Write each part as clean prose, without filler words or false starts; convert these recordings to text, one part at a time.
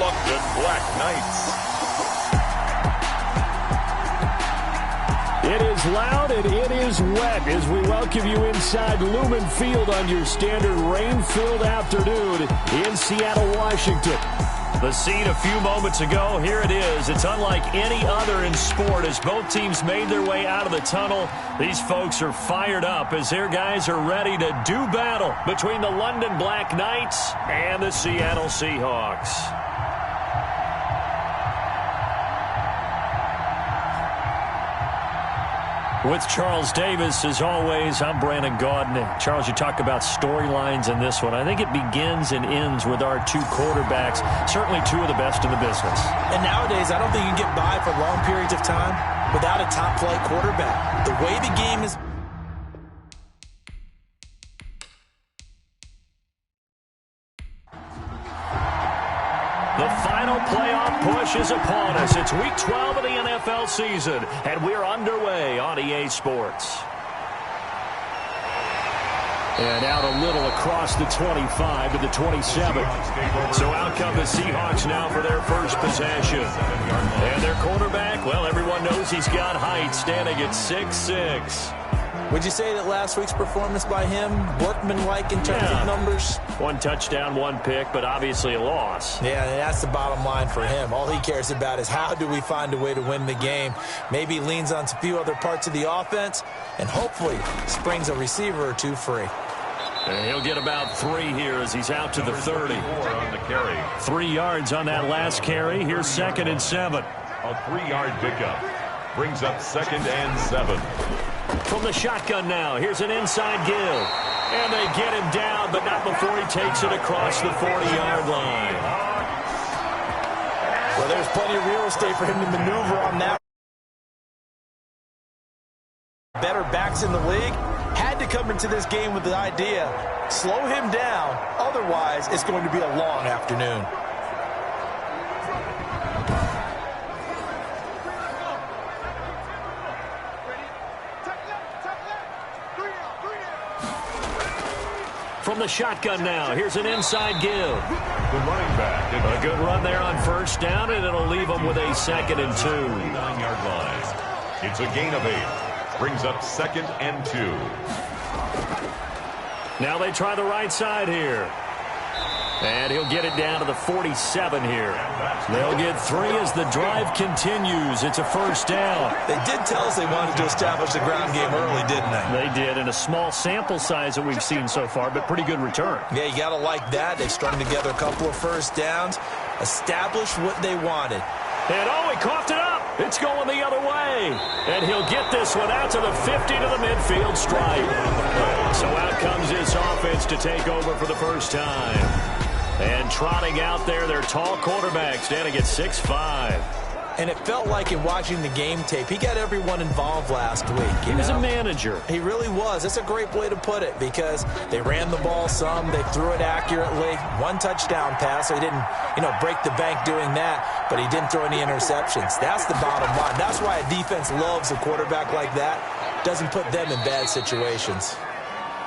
London BlackKnights. It is loud and it is wet as we welcome you inside Lumen Field on your standard rain-filled afternoon in Seattle, Washington. The scene a few moments ago, here it is. It's unlike any other in sport as both teams made their way out of the tunnel. These folks are fired up as their guys are ready to do battle between the London BlackKnights and the Seattle Seahawks. With Charles Davis, as always, I'm Brandon Gaudin. Charles, you talk about storylines in this one. I think it begins and ends with our two quarterbacks, certainly two of the best in the business. And nowadays, I don't think you can get by for long periods of time without a top-flight quarterback. The way the game is... The final playoff push is upon us. It's Week 12 of the NFL season, and we're underway on EA Sports. And out a little across the 25 to the 27. So out come the Seahawks now for their first possession. And their quarterback, well, everyone knows he's got height, standing at 6'6". Would you say that last week's performance by him, workman-like in terms of numbers? One touchdown, one pick, but obviously a loss. Yeah, and that's the bottom line for him. All he cares about is how do we find a way to win the game. Maybe leans on a few other parts of the offense, and hopefully springs a receiver or two free. And he'll get about 3 here as he's out to the 30. On the carry. 3 yards on that last carry. Here's 2nd and 7. A 3-yard pickup brings up 2nd and 7. From the shotgun now, here's an inside give. And they get him down, but not before he takes it across the 40-yard line. Well, there's plenty of real estate for him to maneuver on that. Better backs in the league. Had to come into this game with the idea, slow him down. Otherwise, it's going to be a long afternoon. From the shotgun now, here's an inside give. The running back. A good run there on first down, and it'll leave them with a 2nd and 2. 9-yard line. It's a gain of 8. Brings up 2nd and 2. Now they try the right side here. And he'll get it down to the 47 here. They'll get 3 as the drive continues. It's a first down. They did tell us they wanted to establish the ground game early, didn't they? They did, in a small sample size that we've seen so far, but pretty good return. Yeah, you got to like that. They strung together a couple of first downs, established what they wanted. And he coughed it up. It's going the other way. And he'll get this one out to the 50 to the midfield stripe. So out comes this offense to take over for the first time. And trotting out there, their tall quarterback standing at 6'5". And it felt like in watching the game tape, he got everyone involved last week. He was a manager. He really was. That's a great way to put it because they ran the ball some. They threw it accurately. 1 touchdown pass. So he didn't, break the bank doing that, but he didn't throw any interceptions. That's the bottom line. That's why a defense loves a quarterback like that. Doesn't put them in bad situations.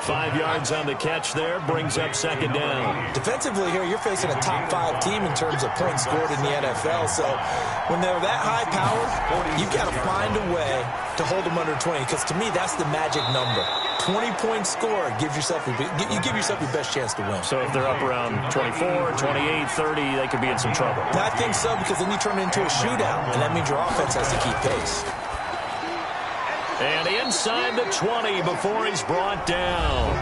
5 yards on the catch there, brings up 2nd down. Defensively here, you're facing a top 5 team in terms of points scored in the NFL. So when they're that high powered, you've got to find a way to hold them under 20. Because to me, that's the magic number. 20 points scored gives yourself you give yourself your best chance to win. So if they're up around 24, 28, 30, they could be in some trouble. I think so, because then you turn it into a shootout, and that means your offense has to keep pace. And inside the 20 before he's brought down.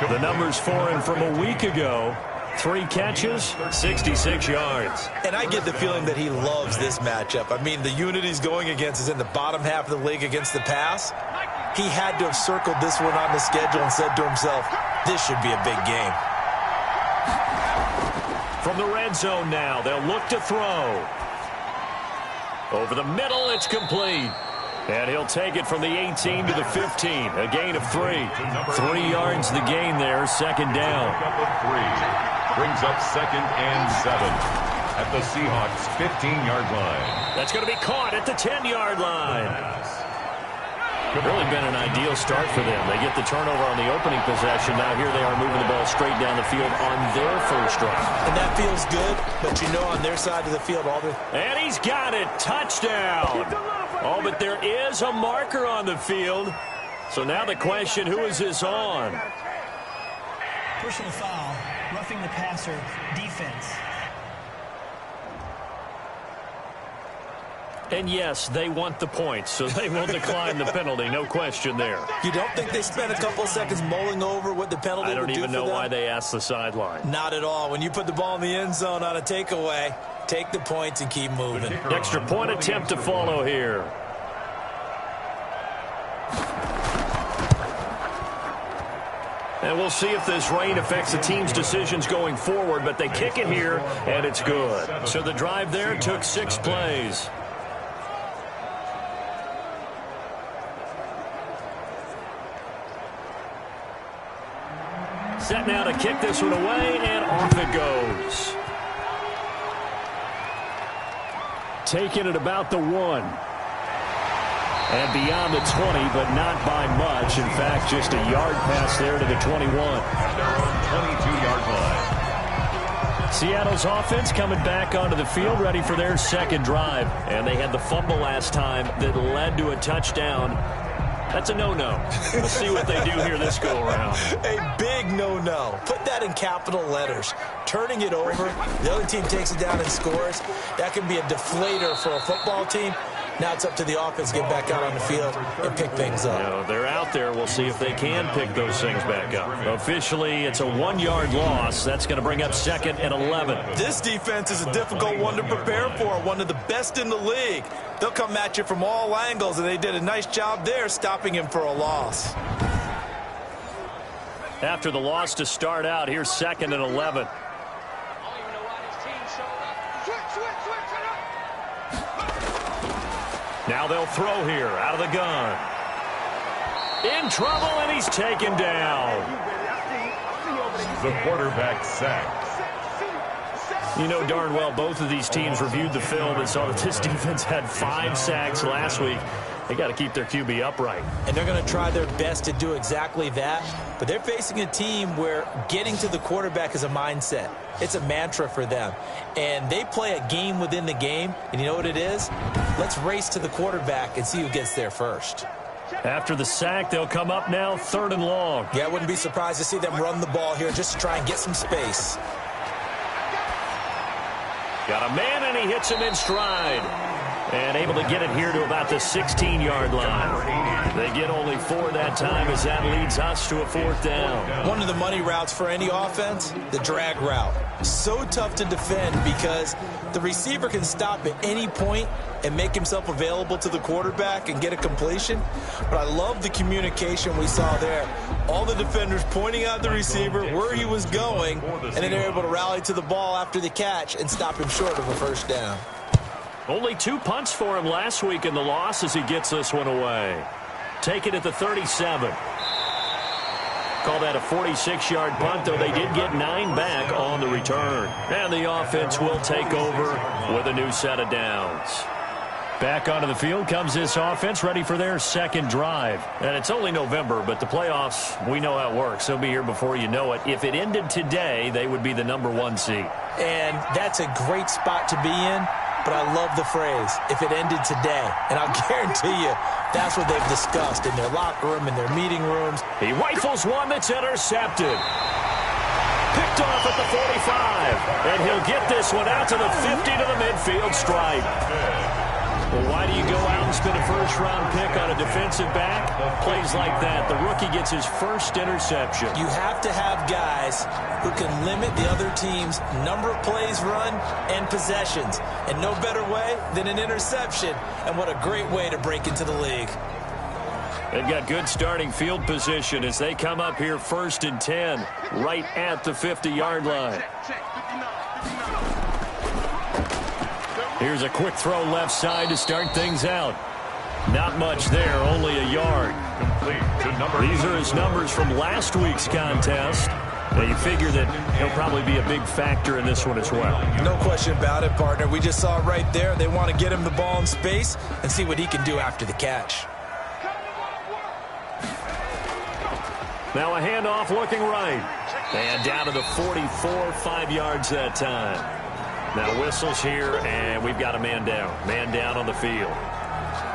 The numbers for him from a week ago. 3 catches, 66 yards. And I get the feeling that he loves this matchup. I mean, the unit he's going against is in the bottom half of the league against the pass. He had to have circled this one on the schedule and said to himself, this should be a big game. From the red zone now, they'll look to throw. Over the middle, it's complete. And he'll take it from the 18 to the 15. A gain of 3. 3 yards the gain there, 2nd down. Brings up 2nd and 7 at the Seahawks 15-yard line. That's going to be caught at the 10-yard line. Really been an ideal start for them. They get the turnover on the opening possession. Now here they are moving the ball straight down the field on their first drive. And that feels good, but you know on their side of the field, and he's got it. Touchdown. Oh, but there is a marker on the field. So now the question, who is this on? Personal foul, roughing the passer, defense. And yes, they want the points, so they will decline the penalty. No question there. You don't think they spent a couple of seconds mulling over what the penalty would do for them? I don't even know why they asked the sideline. Not at all. When you put the ball in the end zone on a takeaway, take the points and keep moving. Extra point attempt to follow here. And we'll see if this rain affects the team's decisions going forward, but they kick it here, and it's good. So the drive there took 6 plays. Set now to kick this one away, and off it goes. Taking it about the 1. And beyond the 20, but not by much. In fact, just a yard pass there to the 21. 22-yard line. Seattle's offense coming back onto the field, ready for their second drive. And they had the fumble last time that led to a touchdown. That's a no-no. We'll see what they do here this go-around. A big no-no. Put that in capital letters. Turning it over, the other team takes it down and scores. That can be a deflator for a football team. Now it's up to the offense to get back out on the field and pick things up. You know, they're out there. We'll see if they can pick those things back up. Officially, it's a 1-yard loss. That's going to bring up 2nd and 11. This defense is a difficult one to prepare for, one of the best in the league. They'll come at you from all angles, and they did a nice job there stopping him for a loss. After the loss to start out, here's 2nd and 11. Now they'll throw here out of the gun. In trouble, and he's taken down. The quarterback sacked. You know darn well both of these teams reviewed the film and saw that this defense had 5 sacks last week. They got to keep their QB upright. And they're going to try their best to do exactly that. But they're facing a team where getting to the quarterback is a mindset. It's a mantra for them. And they play a game within the game. And you know what it is? Let's race to the quarterback and see who gets there first. After the sack, they'll come up now 3rd and long. Yeah, I wouldn't be surprised to see them run the ball here just to try and get some space. Got a man, and he hits him in stride. And able to get it here to about the 16-yard line. They get only 4 that time as that leads us to a 4th down. One of the money routes for any offense, the drag route. So tough to defend because the receiver can stop at any point and make himself available to the quarterback and get a completion. But I love the communication we saw there. All the defenders pointing out the receiver, where he was going, and then they're able to rally to the ball after the catch and stop him short of a 1st down. Only 2 punts for him last week in the loss as he gets this one away. Take it at the 37. Call that a 46-yard punt, though they did get 9 back on the return. And the offense will take over with a new set of downs. Back onto the field comes this offense, ready for their 2nd drive. And it's only November, but the playoffs, we know how it works. They'll be here before you know it. If it ended today, they would be the number 1 seed. And that's a great spot to be in. But I love the phrase, if it ended today. And I'll guarantee you, that's what they've discussed in their locker room, in their meeting rooms. He rifles one that's intercepted. Picked off at the 45. And he'll get this one out to the 50 to the midfield stripe. Well, why do you go out and spend a 1st-round pick on a defensive back? Plays like that, the rookie gets his 1st interception. You have to have guys who can limit the other team's number of plays run and possessions. And no better way than an interception. And what a great way to break into the league. They've got good starting field position as they come up here 1st and 10, right at the 50-yard line. Here's a quick throw left side to start things out. Not much there, only a yard. These are his numbers from last week's contest. Now you figure that he'll probably be a big factor in this one as well. No question about it, partner. We just saw it right there. They want to get him the ball in space and see what he can do after the catch. Now a handoff looking right. And down to the 44, 5 yards that time. Now whistles here, and we've got a man down. Man down on the field.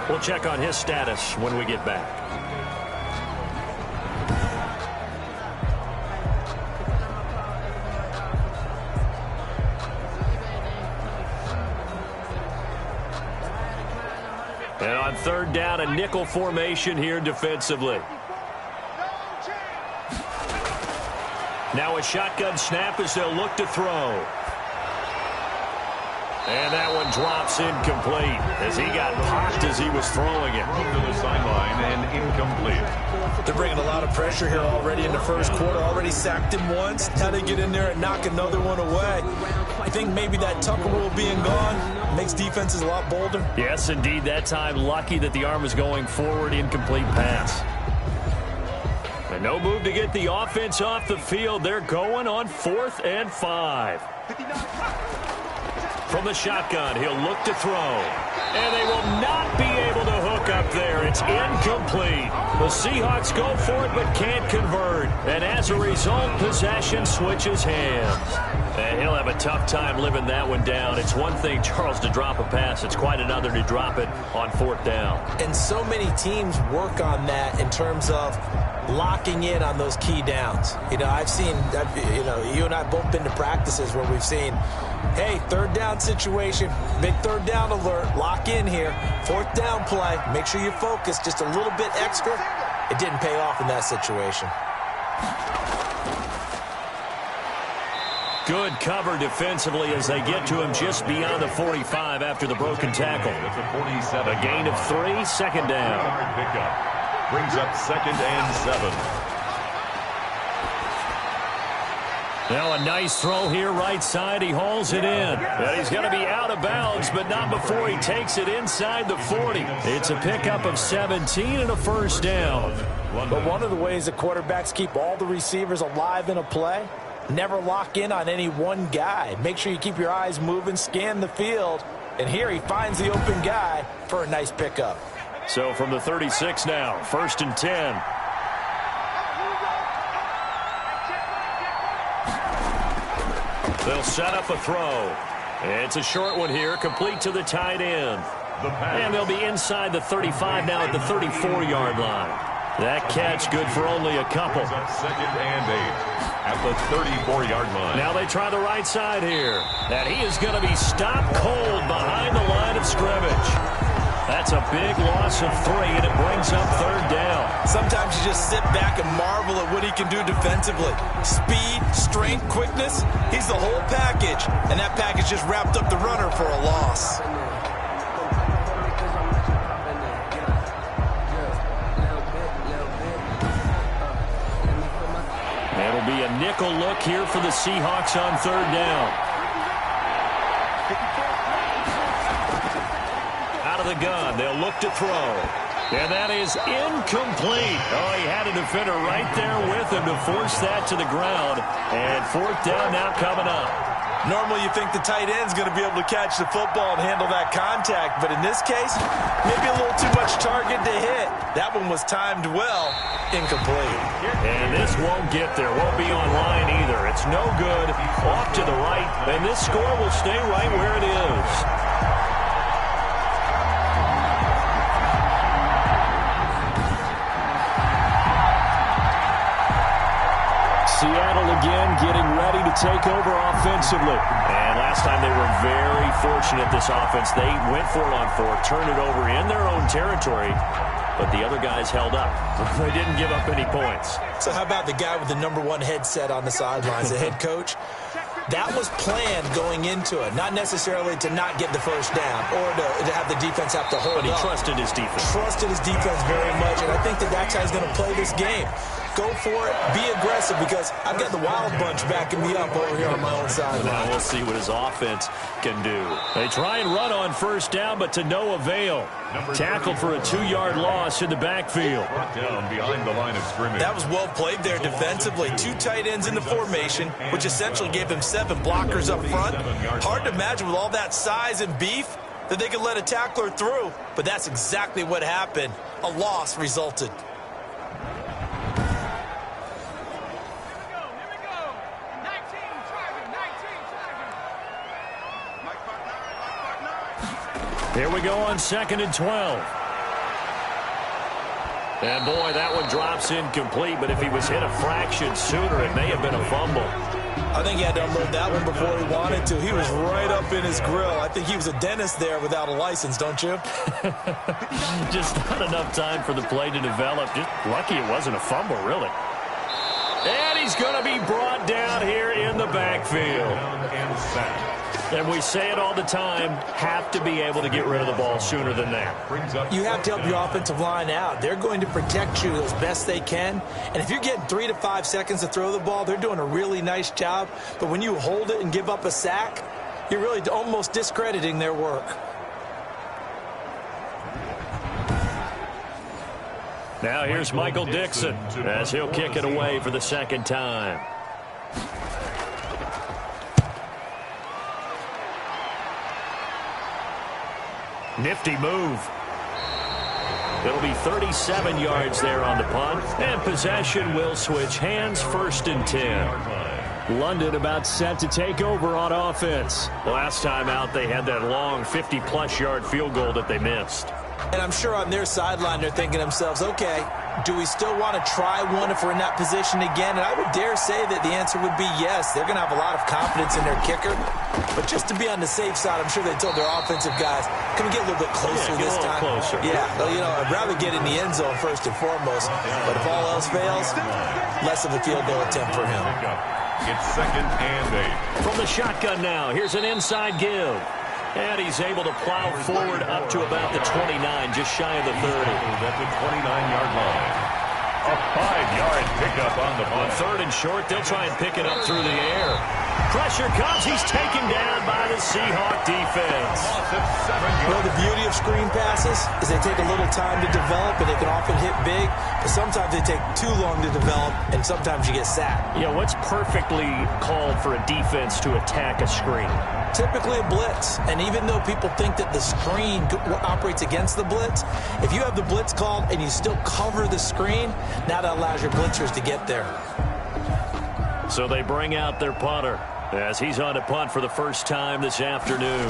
We'll check on his status when we get back. And on third down, a nickel formation here defensively. Now a shotgun snap as they'll look to throw. And that one drops incomplete as he got popped as he was throwing it. To the sideline and incomplete. They're bringing a lot of pressure here already in the first quarter. Already sacked him once. Now they get in there and knock another one away. I think maybe that Tucker rule being gone makes defenses a lot bolder. Yes, indeed. That time, lucky that the arm was going forward. Incomplete pass. And no move to get the offense off the field. They're going on 4th and 5. From the shotgun, he'll look to throw. And they will not be able to hook up there. It's incomplete. The Seahawks go for it but can't convert. And as a result, possession switches hands. And he'll have a tough time living that one down. It's one thing, Charles, to drop a pass. It's quite another to drop it on 4th down. And so many teams work on that in terms of locking in on those key downs. You know, I've seen, you and I both been to practices where we've seen, hey, 3rd down situation, big 3rd down alert, lock in here, 4th down play, make sure you focus just a little bit extra. It didn't pay off in that situation. Good cover defensively as they get to him just beyond the 45 after the broken tackle. A gain of 3, 2nd down. Pickup. Brings up 2nd and 7. Now a nice throw here right side. He hauls it in. And he's going to be out of bounds, but not before he takes it inside the 40. It's a pickup of 17 and a 1st down. But one of the ways the quarterbacks keep all the receivers alive in a play, never lock in on any one guy. Make sure you keep your eyes moving, scan the field. And here he finds the open guy for a nice pickup. So from the 36 now, 1st and 10. They'll set up a throw. It's a short one here, complete to the tight end. And they'll be inside the 35 now at the 34-yard line. That catch good for only a couple. 2nd and 8 at the 34-yard line. Now they try the right side here. And he is going to be stopped cold behind the line of scrimmage. That's a big loss of 3, and it brings up 3rd down. Sometimes you just sit back and marvel at what he can do defensively. Speed, strength, quickness, he's the whole package. And that package just wrapped up the runner for a loss. It'll be a nickel look here for the Seahawks on 3rd down. The gun. They'll look to throw. And that is incomplete. Oh, he had a defender right there with him to force that to the ground. And 4th down now coming up. Normally you think the tight end's going to be able to catch the football and handle that contact. But in this case, maybe a little too much target to hit. That one was timed well. Incomplete. And this won't get there. Won't be on line either. It's no good. Off to the right. And this score will stay right where it is. Seattle again getting ready to take over offensively. And last time they were very fortunate, this offense. They went for it on 4, turned it over in their own territory, but the other guys held up. They didn't give up any points. So how about the guy with the #1 headset on the sidelines, the head coach? That was planned going into it, not necessarily to not get the 1st down or to have the defense have to hold up. But he trusted his defense. Trusted his defense very much, and I think that's how he's going to play this game. Go for it, be aggressive, because I've got the wild bunch backing me up over here on my own sideline. Now we'll see what his offense can do. They try and run on 1st down, but to no avail. Tackled for a 2-yard loss in the backfield. Down behind the line of scrimmage. That was well played there defensively. 2 tight ends in the formation, which essentially gave them 7 blockers up front. Hard to imagine with all that size and beef that they could let a tackler through, but that's exactly what happened. A loss resulted. Here we go on 2nd and 12. And, boy, that one drops incomplete, but if he was hit a fraction sooner, it may have been a fumble. I think he had to unload that one before he wanted to. He was right up in his grill. I think he was a dentist there without a license, don't you? Just not enough time for the play to develop. Just lucky it wasn't a fumble, really. And he's going to be brought down here in the backfield. And we say it all the time, have to be able to get rid of the ball sooner than that. You have to help your offensive line out. They're going to protect you as best they can. And if you're getting 3 to 5 seconds to throw the ball, they're doing a really nice job. But when you hold it and give up a sack, you're really almost discrediting their work. Now here's Michael Dixon as he'll kick it away for the second time. Nifty move. It'll be 37 yards there on the punt. And possession will switch hands, 1st and 10. London about set to take over on offense. Last time out, they had that long 50-plus yard field goal that they missed. And I'm sure on their sideline they're thinking to themselves, okay, do we still want to try one if we're in that position again? And I would dare say that the answer would be yes. They're going to have a lot of confidence in their kicker. But just to be on the safe side, I'm sure they told their offensive guys, can we get a little bit closer this time? Closer. Yeah, well, you know, I'd rather get in the end zone first and foremost. But if all else fails, less of a field goal attempt for him. It's 2nd and 8. From the shotgun now, here's an inside give. And he's able to plow forward up to about the 29, just shy of the 30. At the 29-yard line. A 5-yard pickup on the punt. 3rd and short, they'll try and pick it up through the air. Pressure comes. He's taken down by the Seahawk defense. Well, the beauty of screen passes is they take a little time to develop, and they can often hit big, but sometimes they take too long to develop, and sometimes you get sacked. Yeah, what's perfectly called for a defense to attack a screen? Typically a blitz, and even though people think that the screen operates against the blitz, if you have the blitz called and you still cover the screen, now that allows your blitzers to get there. So they bring out their punter as he's on to punt for the first time this afternoon.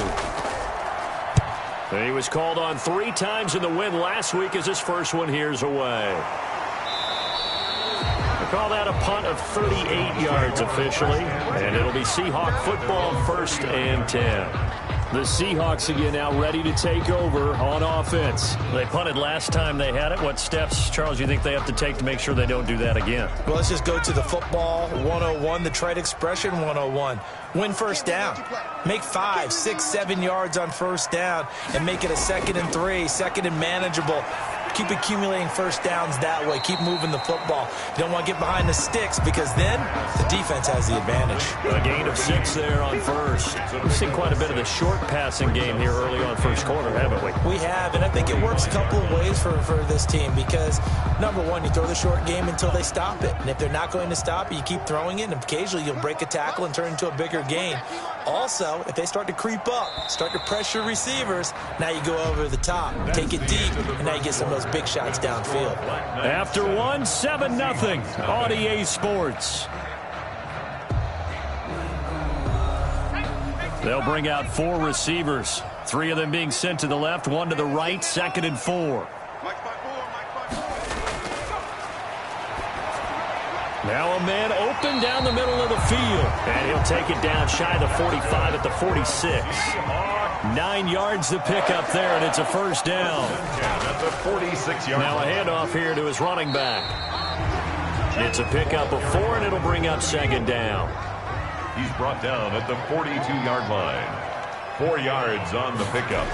He was called on 3 times in the win last week as his first one here's away. Call that a punt of 38 yards officially, and it'll be Seahawk football, 1st and 10. The Seahawks again now ready to take over on offense. They punted last time they had it. What steps, Charles, you think they have to take to make sure they don't do that again? Well, let's just go to the football 101, the trade expression 101. Win first down. Make 5, 6, 7 yards on first down and make it a 2nd and 3, 2nd and manageable. Keep accumulating first downs that way. Keep moving the football. You don't want to get behind the sticks because then the defense has the advantage. A gain of 6 there on first. We've seen quite a bit of the short passing game here early on first quarter, haven't we? We have, and I think it works a couple of ways for this team because, number one, you throw the short game until they stop it. And if they're not going to stop it, you keep throwing it, and occasionally you'll break a tackle and turn into a bigger gain. Also, if they start to creep up, start to pressure receivers, now you go over the top, take it deep, and now you get some of those big shots downfield. After 1, 7-0 on EA Sports. They'll bring out 4 receivers, 3 of them being sent to the left, 1 to the right, 2nd and 4. Now a man open down the middle of the field. And he'll take it down shy of the 45 at the 46. 9 yards to pick up there, and it's a first down. That's a 46-yard. Now a handoff here to his running back. It's a pickup of 4, and it'll bring up 2nd down. He's brought down at the 42-yard line. 4 yards on the pickup.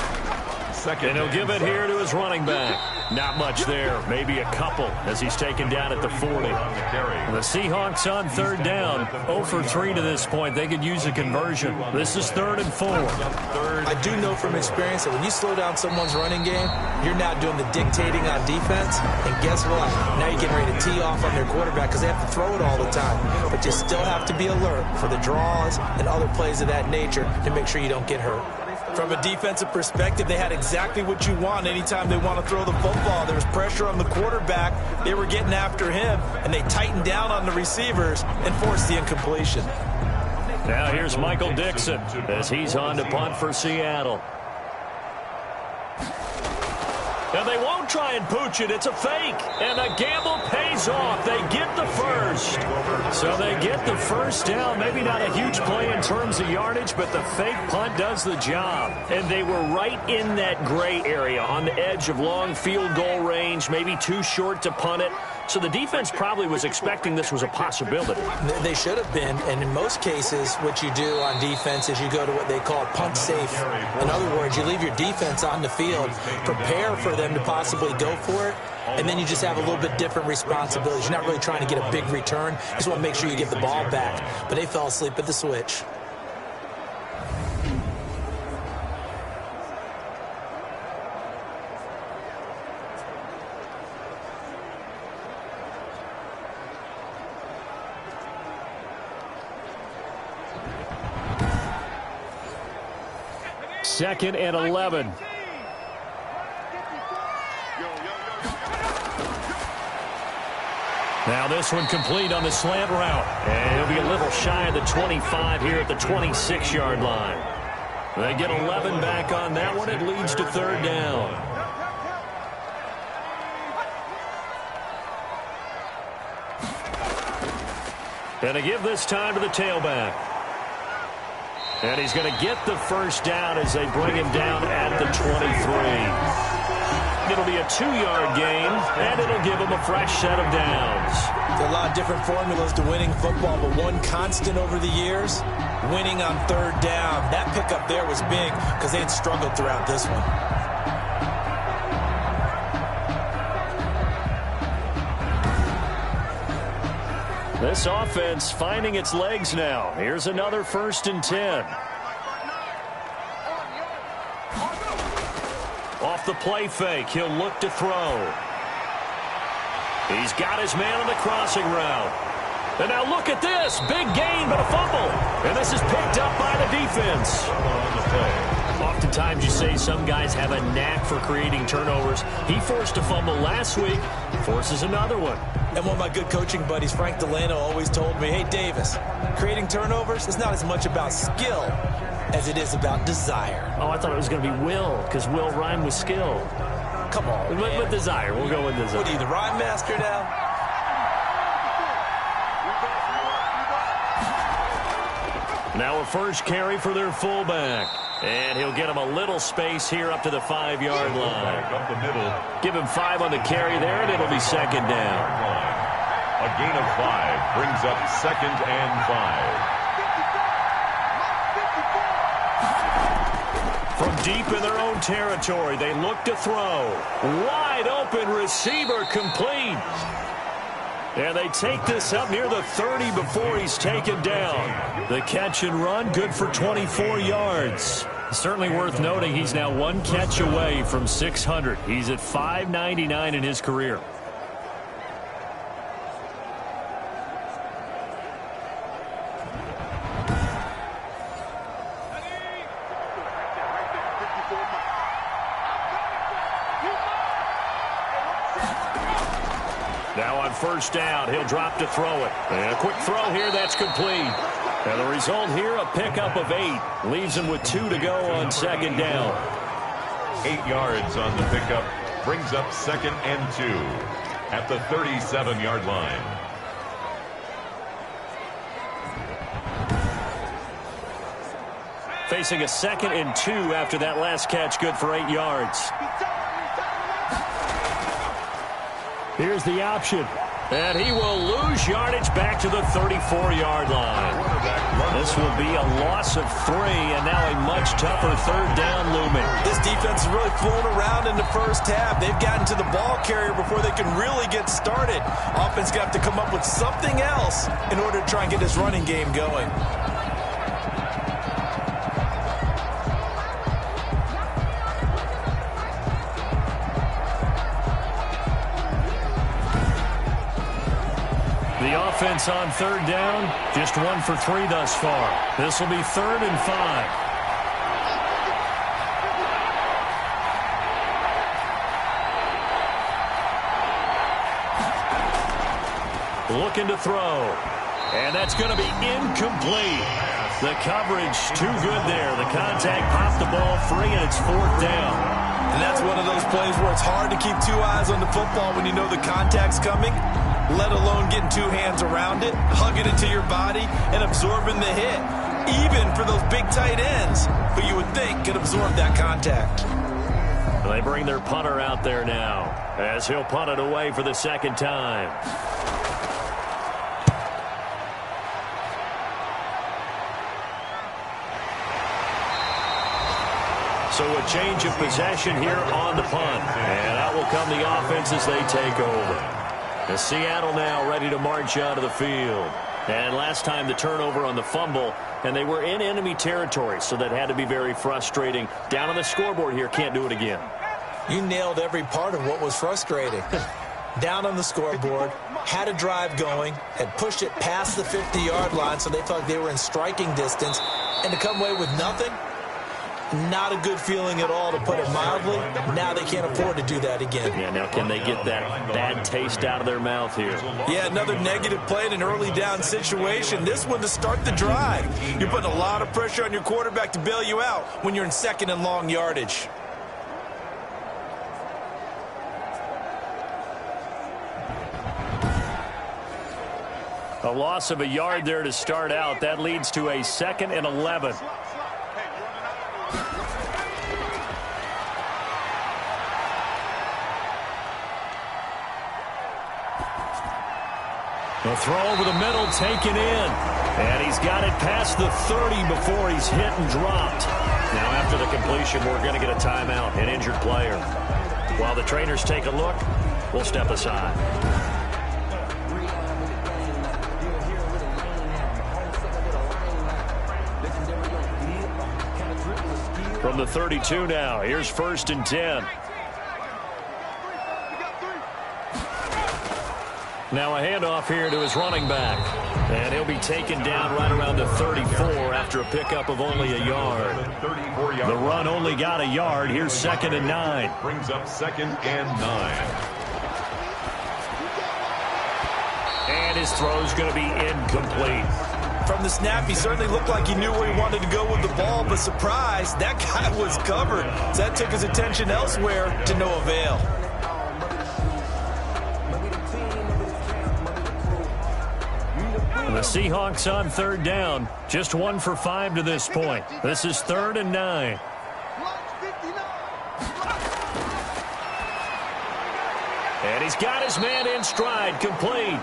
And he'll give it here to his running back. Not much there, maybe a couple as he's taken down at the 40. The Seahawks on 3rd down, 0 for 3 to this point. They could use a conversion. This is 3rd and 4. I do know from experience that when you slow down someone's running game, you're now doing the dictating on defense. And guess what? Now you're getting ready to tee off on their quarterback because they have to throw it all the time. But you still have to be alert for the draws and other plays of that nature to make sure you don't get hurt. From a defensive perspective, they had exactly what you want anytime they want to throw the football. There was pressure on the quarterback. They were getting after him, and they tightened down on the receivers and forced the incompletion. Now here's Michael Dixon as he's on to punt for Seattle. And they won't try and pooch it. It's a fake. And the gamble pays off. They get the first. So they get the first down. Maybe not a huge play in terms of yardage, but the fake punt does the job. And they were right in that gray area on the edge of long field goal range, maybe too short to punt it. So the defense probably was expecting this was a possibility. They should have been, and in most cases, what you do on defense is you go to what they call punt safe. In other words, you leave your defense on the field, prepare for them to possibly go for it, and then you just have a little bit different responsibilities. You're not really trying to get a big return. You just want to make sure you get the ball back. But they fell asleep at the switch. Second and 11. Now this one complete on the slant route. And he'll be a little shy of the 25 here at the 26-yard line. They get 11 back on that one. It leads to third down. And to give this time to the tailback. And he's going to get the first down as they bring him down at the 23. It'll be a 2-yard gain, and it'll give him a fresh set of downs. There are a lot of different formulas to winning football, but one constant over the years, winning on third down. That pickup there was big because they had struggled throughout this one. This offense finding its legs now. Here's another 1st and 10. Off the play fake, he'll look to throw. He's got his man on the crossing route. And now look at this. Big gain, but a fumble. And this is picked up by the defense. Oftentimes you say some guys have a knack for creating turnovers. He forced a fumble last week, forces another one. And one of my good coaching buddies, Frank Delano, always told me, hey, Davis, creating turnovers is not as much about skill as it is about desire. Oh, I thought it was going to be will, because will rhyme with skill. Come on, man. With desire. We'll go with desire. What are you, the rhyme master now? Now a first carry for their fullback. And he'll get him a little space here up to the 5-yard line. Up the middle. Give him 5 on the carry there, and it'll be second down. A gain of 5 brings up 2nd and 5. From deep in their own territory, they look to throw. Wide open receiver complete. And they take this up near the 30 before he's taken down. The catch and run, good for 24 yards. Certainly worth noting he's now 1 catch away from 600. He's at 599 in his career. Now on first down, he'll drop to throw it. And a quick throw here, that's complete. And the result here, a pickup of 8. Leaves him with 2 to go on second down. 8 yards on the pickup. Brings up 2nd and 2 at the 37-yard line. Facing a 2nd and 2 after that last catch, good for 8 yards. Here's the option. And he will lose yardage back to the 34-yard line. This will be a loss of 3, and now a much tougher third down looming. This defense is really flown around in the first half. They've gotten to the ball carrier before they can really get started. Offense got to come up with something else in order to try and get this running game going. The offense on third down, just 1 for 3 thus far. This will be 3rd and 5. Looking to throw. And that's going to be incomplete. The coverage too good there. The contact popped the ball free, and it's 4th down. And that's one of those plays where it's hard to keep two eyes on the football when you know the contact's coming, let alone getting two hands around it, hugging it to your body, and absorbing the hit, even for those big tight ends who you would think could absorb that contact. They bring their punter out there now as he'll punt it away for the second time. So a change of possession here on the punt. And out will come the offense as they take over. The Seattle now ready to march out of the field. And last time the turnover on the fumble, and they were in enemy territory, so that had to be very frustrating. Down on the scoreboard here, can't do it again. You nailed every part of what was frustrating. Down on the scoreboard, had a drive going, had pushed it past the 50-yard line, so they thought they were in striking distance, and to come away with nothing, not a good feeling at all, to put it mildly. Now they can't afford to do that again. Yeah, now can they get that bad taste out of their mouth here? Yeah, another negative play in an early down situation. This one to start the drive. You're putting a lot of pressure on your quarterback to bail you out when you're in second and long yardage. A loss of a yard there to start out. That leads to a 2nd and 11. The throw over the middle taken in. And he's got it past the 30 before he's hit and dropped. Now after the completion, we're going to get a timeout, an injured player. While the trainers take a look, we'll step aside. From the 32 now, here's 1st and 10. Now a handoff here to his running back. And he'll be taken down right around the 34 after a pickup of only a yard. The run only got a yard. Here's 2nd and 9. Brings up 2nd and 9. And his throw's going to be incomplete. From the snap, he certainly looked like he knew where he wanted to go with the ball, but surprise, that guy was covered. So that took his attention elsewhere to no avail. The Seahawks on 3rd down. Just 1 for 5 to this point. This is 3rd and 9. And he's got his man in stride, complete.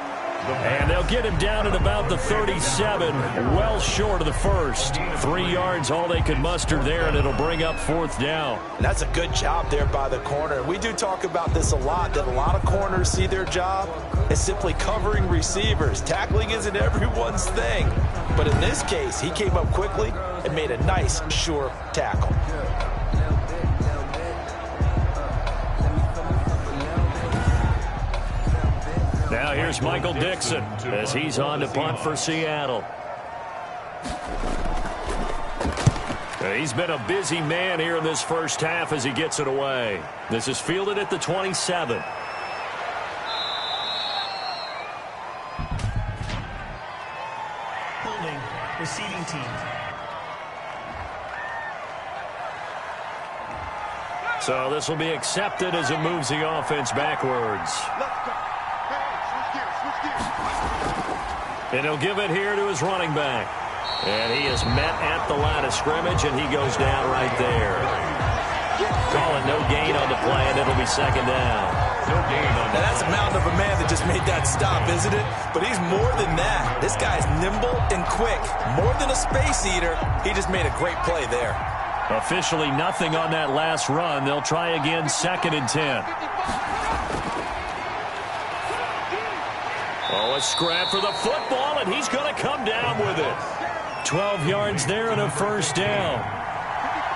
And they'll get him down at about the 37, well short of the first. 3 yards, all they could muster there, and it'll bring up 4th down. And that's a good job there by the corner. We do talk about this a lot, that a lot of corners see their job as simply covering receivers. Tackling isn't everyone's thing. But in this case, he came up quickly and made a nice, sure tackle. Now here's Michael Dixon as he's on to punt for Seattle. He's been a busy man here in this first half as he gets it away. This is fielded at the 27. Holding, receiving team. So this will be accepted as it moves the offense backwards. And he'll give it here to his running back. And he is met at the line of scrimmage, and he goes down right there. Call it no gain on the play, and it'll be 2nd down. No gain on Now that's a mountain of a man that just made that stop, isn't it? But he's more than that. This guy's nimble and quick. More than a space eater, he just made a great play there. Officially nothing on that last run. They'll try again, 2nd and 10. Oh, a scrap for the football, and he's going to come down with it. 12 yards there and a 1st down.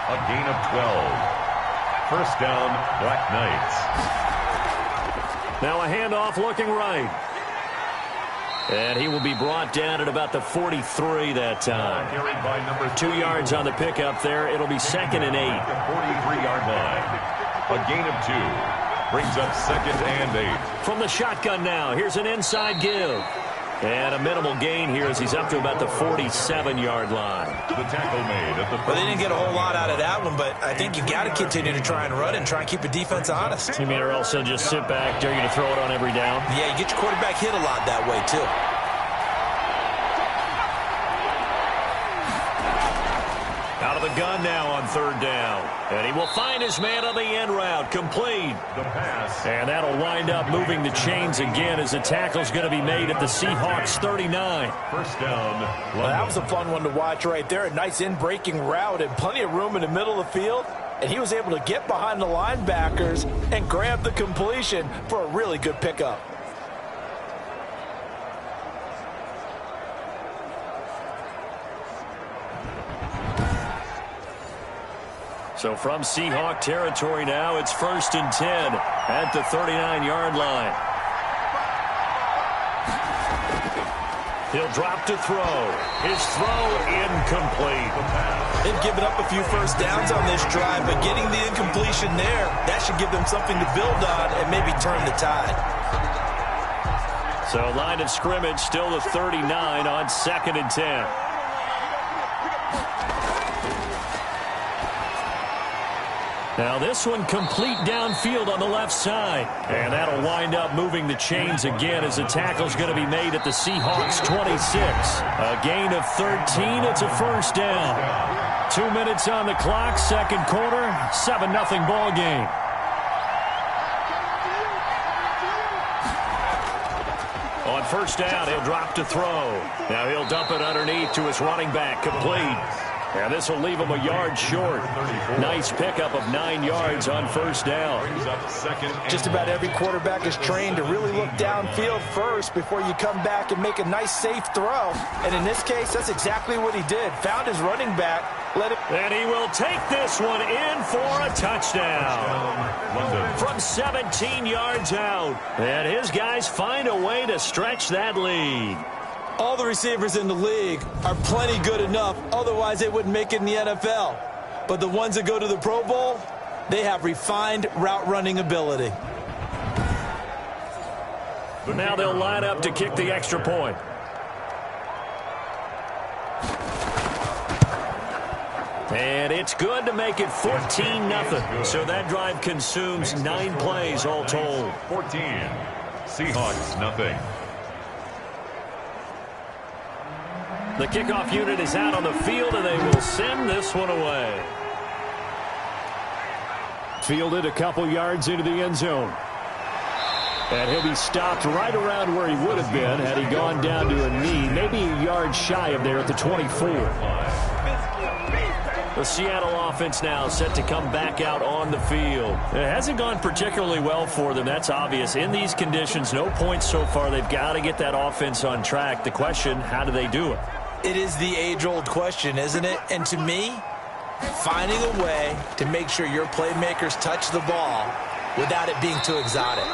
A gain of 12. 1st down, Black Knights. Now a handoff looking right. And he will be brought down at about the 43 that time. 2 yards on the pickup there. It'll be 2nd and 8. 43-yard line. A gain of 2. Brings up 2nd and 8. From the shotgun now, here's an inside give. And a minimal gain here as he's up to about the 47-yard line. The tackle made at the Well, they didn't get a whole lot out of that one, but I think you got to continue to try and run and try and keep the defense honest. You mean or else they'll just sit back, dare you to throw it on every down? Yeah, you get your quarterback hit a lot that way, too. Out of the gun now on third down. And he will find his man on the end route. Complete. The pass. And that'll wind up moving the chains again as the tackle's going to be made at the Seahawks 39. First down. Well, that was a fun one to watch right there. A nice in-breaking route and plenty of room in the middle of the field. And he was able to get behind the linebackers and grab the completion for a really good pickup. So from Seahawk territory now, it's 1st and 10 at the 39-yard line. He'll drop to throw. His throw incomplete. They've given up a few first downs on this drive, but getting the incompletion there, that should give them something to build on and maybe turn the tide. So line of scrimmage still the 39 on 2nd and 10. Now this one complete downfield on the left side. And that'll wind up moving the chains again as the tackle's going to be made at the Seahawks 26. A gain of 13. It's a first down. 2 minutes on the clock, second quarter, 7-0 ball game. On first down, he'll drop to throw. Now he'll dump it underneath to his running back, complete. And this will leave him a yard short. Nice pickup of 9 yards on first down. Just about every quarterback is trained to really look downfield first before you come back and make a nice, safe throw. And in this case, that's exactly what he did. Found his running back. And he will take this one in for a touchdown. From 17 yards out. And his guys find a way to stretch that lead. All the receivers in the league are plenty good enough, otherwise they wouldn't make it in the NFL. But the ones that go to the Pro Bowl, they have refined route running ability. But now they'll line up to kick the extra point. And it's good to make it 14-0. So that drive consumes 9 plays all told. 14. Seahawks, nothing. The kickoff unit is out on the field, and they will send this one away. Fielded a couple yards into the end zone. And he'll be stopped right around where he would have been had he gone down to a knee, maybe a yard shy of there at the 24. The Seattle offense now set to come back out on the field. It hasn't gone particularly well for them, that's obvious. In these conditions, no points so far. They've got to get that offense on track. The question, how do they do it? It is the age-old question, isn't it? And to me, finding a way to make sure your playmakers touch the ball without it being too exotic.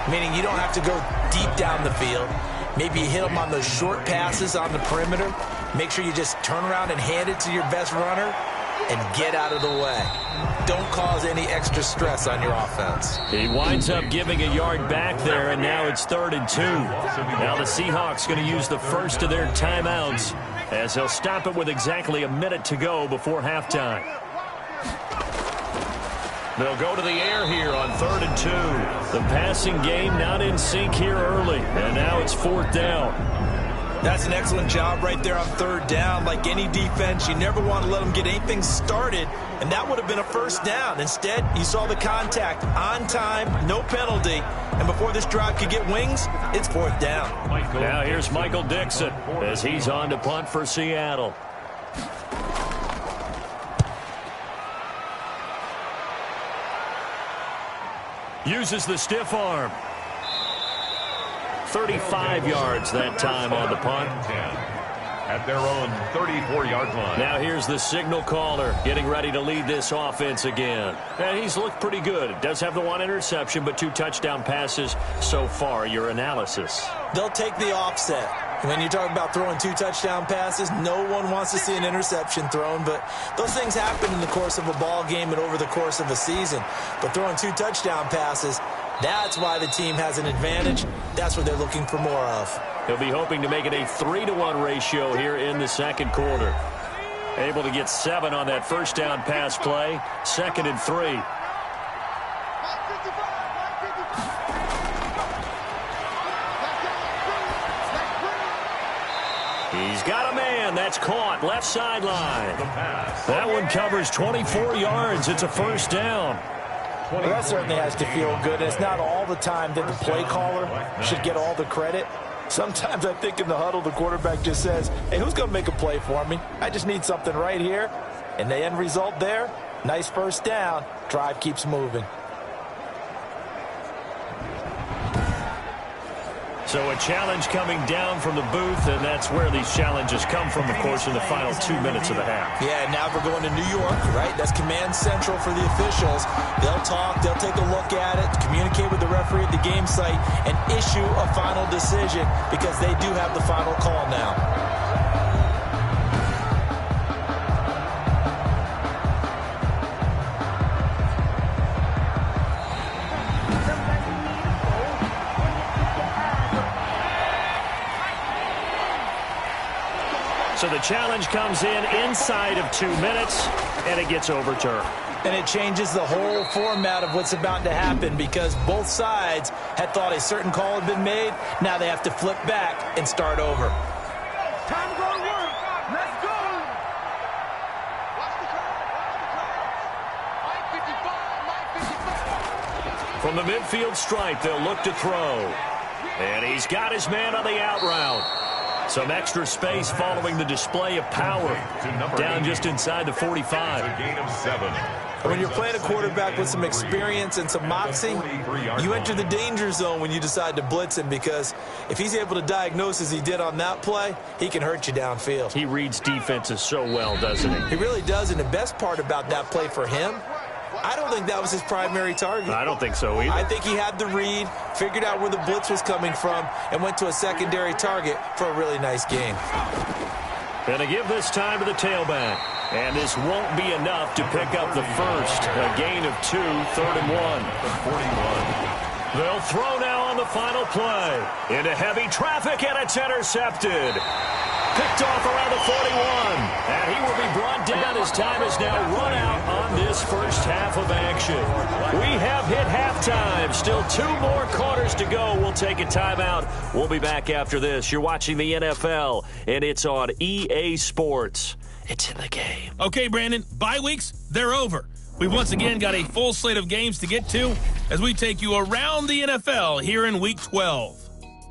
Meaning you don't have to go deep down the field. Maybe you hit them on those short passes on the perimeter. Make sure you just turn around and hand it to your best runner and get out of the way. Don't cause any extra stress on your offense. He winds up giving a yard back there, and now it's 3rd and 2. Now the Seahawks going to use the first of their timeouts as they'll stop it with exactly a minute to go before halftime. They'll go to the air here on 3rd and 2. The passing game not in sync here early, and now it's 4th down. That's an excellent job right there on 3rd down. Like any defense, you never want to let them get anything started, and that would have been a first down. Instead, you saw the contact on time, no penalty, and before this drive could get wings, it's 4th down. Now here's Michael Dixon as he's on to punt for Seattle. Uses the stiff arm. 35 yards that time on the punt. At their own 34-yard line. Now here's the signal caller getting ready to lead this offense again. And he's looked pretty good. Does have the 1 interception, but 2 touchdown passes so far. Your analysis? They'll take the offset. When you talk about throwing 2 touchdown passes, no one wants to see an interception thrown, but those things happen in the course of a ball game and over the course of a season. But throwing 2 touchdown passes, that's why the team has an advantage. That's what they're looking for more of. He'll be hoping to make it a 3-to-1 ratio here in the second quarter. Able to get 7 on that first down pass play. 2nd and 3. He's got a man. That's caught. Left sideline. That one covers 24 yards. It's a first down. Well, that certainly has to feel good. And it's not all the time that the play caller should get all the credit. Sometimes I think in the huddle, the quarterback just says, hey, who's going to make a play for me? I just need something right here. And the end result there, nice first down. Drive keeps moving. So a challenge coming down from the booth, and that's where these challenges come from, of course, in the final 2 minutes of the half. Yeah, now we're going to New York, right? That's command central for the officials. They'll talk, they'll take a look at it, communicate with the referee at the game site, and issue a final decision because they do have the final call now. So the challenge comes in inside of 2 minutes, and it gets overturned. And it changes the whole format of what's about to happen because both sides had thought a certain call had been made. Now they have to flip back and start over. Time to go to work. Let's go. From the midfield stripe, they'll look to throw. And he's got his man on the out route. Some extra space following the display of power. Down just inside the 45. A gain of 7. When you're playing a quarterback with some experience and some moxie, you enter the danger zone when you decide to blitz him because if he's able to diagnose as he did on that play, he can hurt you downfield. He reads defenses so well, doesn't he? He really does, and the best part about that play for him, I don't think that was his primary target. I don't think so either. I think he had the read, figured out where the blitz was coming from, and went to a secondary target for a really nice gain. Gonna give this time to the tailback. And this won't be enough to pick up the first. A gain of 2, 3rd and 1. 41. They'll throw now on the final play. Into heavy traffic, and it's intercepted. Picked off around the 41. And he will be brought down as time is now run out on this first half of action. We have hit halftime. Still 2 more quarters to go. We'll take a timeout. We'll be back after this. You're watching the NFL, and it's on EA Sports. It's in the game. Okay, Brandon, bye weeks, they're over. We've once again got a full slate of games to get to as we take you around the NFL here in Week 12.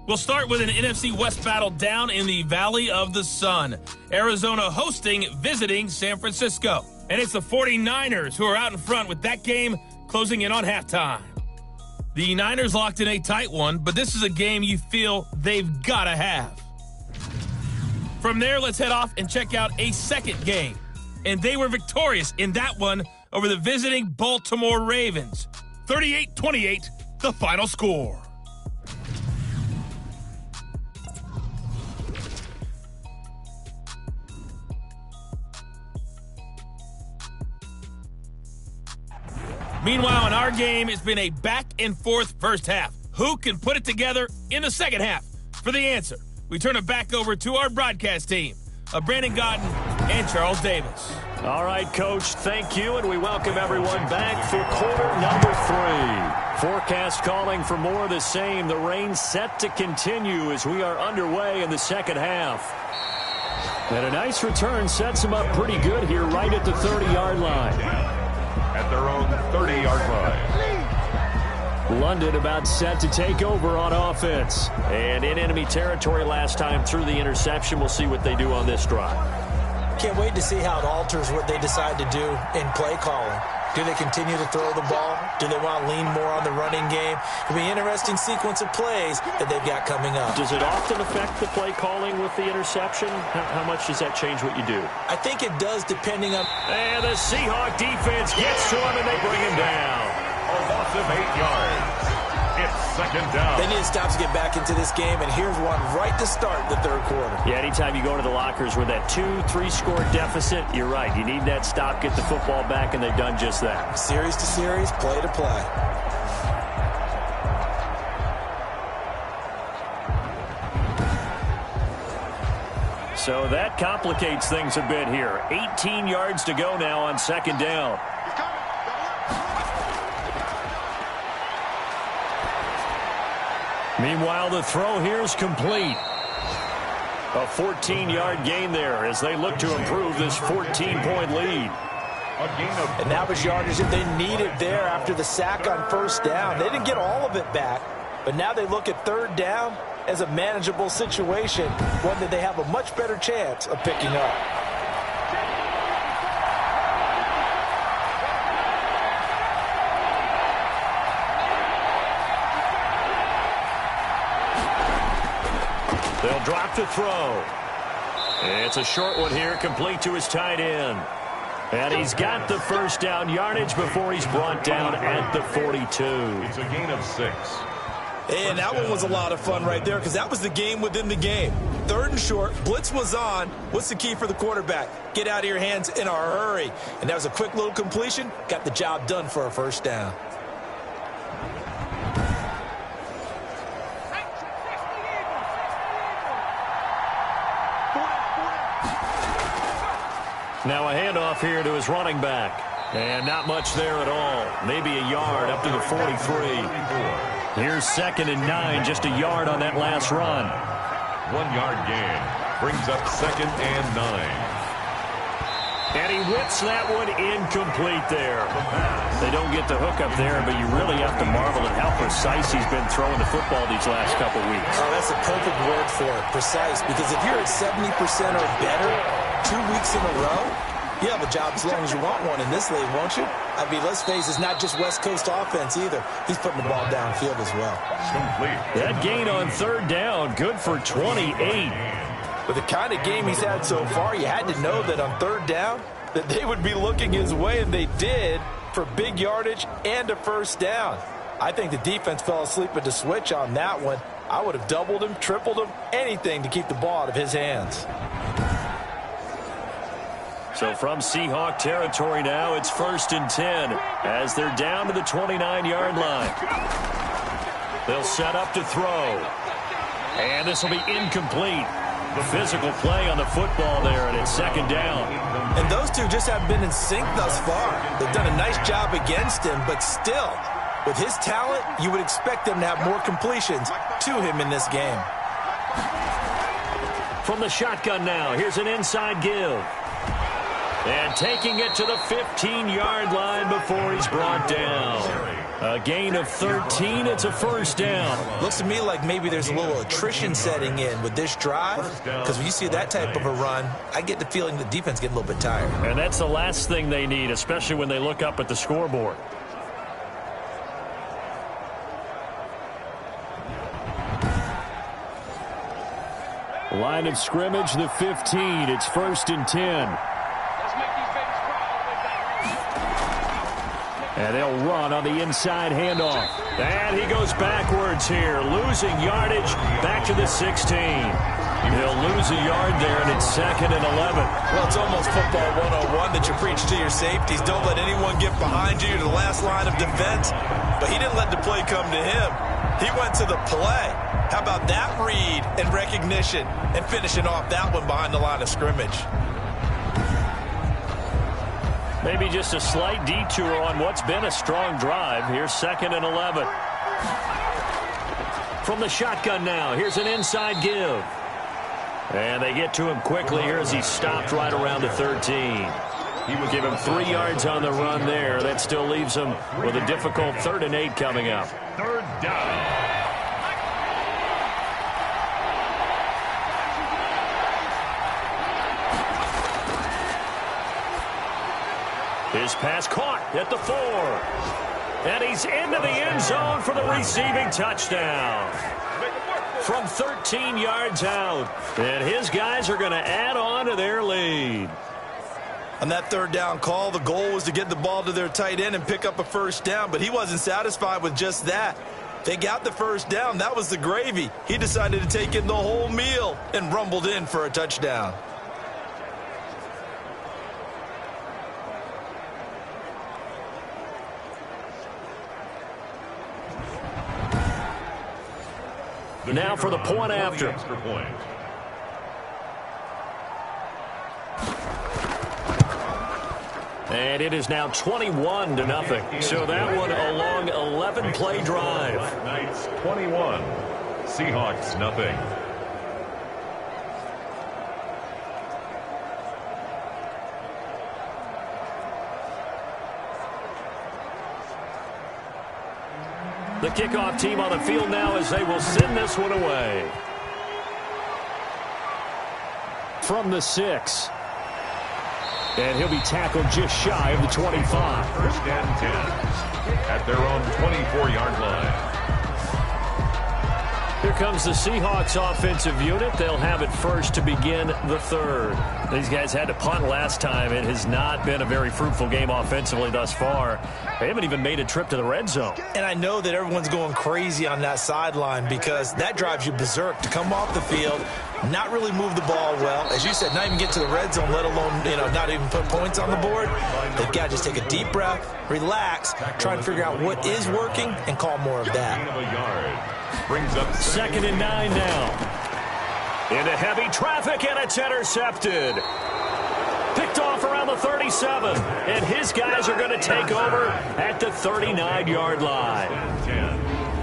We'll start with an NFC West battle down in the Valley of the Sun. Arizona visiting San Francisco. And it's the 49ers who are out in front with that game closing in on halftime. The Niners locked in a tight one, but this is a game you feel they've got to have. From there, let's head off and check out a second game. And they were victorious in that one over the visiting Baltimore Ravens. 38-28, the final score. Meanwhile, in our game, it's been a back-and-forth first half. Who can put it together in the second half? For the answer, we turn it back over to our broadcast team of Brandon Godden and Charles Davis. All right, Coach, thank you, and we welcome everyone back for quarter number 3. Forecast calling for more of the same. The rain set to continue as we are underway in the second half. And a nice return sets them up pretty good here right at the 30-yard line. At their own 30-yard line. London about set to take over on offense. And in enemy territory last time through the interception. We'll see what they do on this drive. Can't wait to see how it alters what they decide to do in play calling. Do they continue to throw the ball? Do they want to lean more on the running game? It'll be an interesting sequence of plays that they've got coming up. Does it often affect the play calling with the interception? How much does that change what you do? I think it does depending on... And the Seahawks defense gets to him and they bring him down. A loss of 8 yards. It's second down. They need to stop to get back into this game, and here's one right to start the third quarter. Yeah, anytime you go to the lockers with that 2-3 score deficit, you're right. You need that stop, get the football back, and they've done just that. Series to series, play to play. So that complicates things a bit here. 18 yards to go now on second down. Meanwhile, the throw here is complete. A 14-yard gain there as they look to improve this 14-point lead. And that was yardage that they needed there after the sack on first down. They didn't get all of it back, but now they look at third down as a manageable situation, one that they have a much better chance of picking up. They'll drop to throw. It's a short one here, complete to his tight end. And he's got the first down yardage before he's brought down at the 42. It's a gain of 6. And that one was a lot of fun right there because that was the game within the game. Third and short, blitz was on. What's the key for the quarterback? Get out of your hands in a hurry. And that was a quick little completion. Got the job done for a first down. Now a handoff here to his running back. And not much there at all. Maybe a yard up to the 43. Here's 2nd and 9, just a yard on that last run. 1 yard gain brings up 2nd and 9. And he whips that one incomplete there. They don't get the hook up there, but you really have to marvel at how precise he's been throwing the football these last couple weeks. Oh, that's a perfect word for it, precise, because if you're at 70% or better 2 weeks in a row, you have a job as long as you want one in this league, won't you? I mean, let's face it, it's not just West Coast offense either. He's putting the ball downfield as well. That gain on third down, good for 28. With the kind of game he's had so far, you had to know that on third down that they would be looking his way, and they did, for big yardage and a first down. I think the defense fell asleep at the switch on that one. I would have doubled him, tripled him, anything to keep the ball out of his hands. So from Seahawk territory now, it's 1st and 10 as they're down to the 29-yard line. They'll set up to throw. And this will be incomplete. The physical play on the football there, and it's 2nd down. And those two just haven't been in sync thus far. They've done a nice job against him, but still, with his talent, you would expect them to have more completions to him in this game. From the shotgun now, here's an inside give. And taking it to the 15-yard line before he's brought down. A gain of 13. It's a first down. Looks to me like maybe there's a little attrition setting in with this drive. Because when you see that type of a run, I get the feeling the defense getting a little bit tired. And that's the last thing they need, especially when they look up at the scoreboard. Line of scrimmage, the 15. It's 1st and 10. And they'll run on the inside handoff. And he goes backwards here, losing yardage back to the 16. He'll lose a yard there, and it's 2nd and 11. Well, it's almost football 101 that you preach to your safeties. Don't let anyone get behind you to the last line of defense. But he didn't let the play come to him. He went to the play. How about that read and recognition and finishing off that one behind the line of scrimmage? Maybe just a slight detour on what's been a strong drive. Here's 2nd and 11. From the shotgun now, here's an inside give. And they get to him quickly here as he's stopped right around the 13. He would give him 3 yards on the run there. That still leaves him with a difficult 3rd and 8 coming up. 3rd down. His pass caught at the 4. And he's into the end zone for the receiving touchdown. From 13 yards out. And his guys are going to add on to their lead. On that 3rd down call, the goal was to get the ball to their tight end and pick up a first down, but he wasn't satisfied with just that. They got the first down. That was the gravy. He decided to take in the whole meal and rumbled in for a touchdown. Now for the point after. And it is now 21-0. So that one a long 11-play drive. BlackKnights 21, Seahawks nothing. The kickoff team on the field now as they will send this one away. From the 6. And he'll be tackled just shy of the 25. First and 10 at their own 24-yard line. Here comes the Seahawks offensive unit. They'll have it first to begin the third. These guys had to punt last time. It has not been a very fruitful game offensively thus far. They haven't even made a trip to the red zone. And I know that everyone's going crazy on that sideline because that drives you berserk to come off the field, not really move the ball well. As you said, not even get to the red zone, let alone, not even put points on the board. They've got to just take a deep breath, relax, try and figure out what is working, and call more of that. Brings up 2nd and 9 now. Into heavy traffic, and it's intercepted. Picked off around the 37, and his guys are going to take over at the 39-yard line.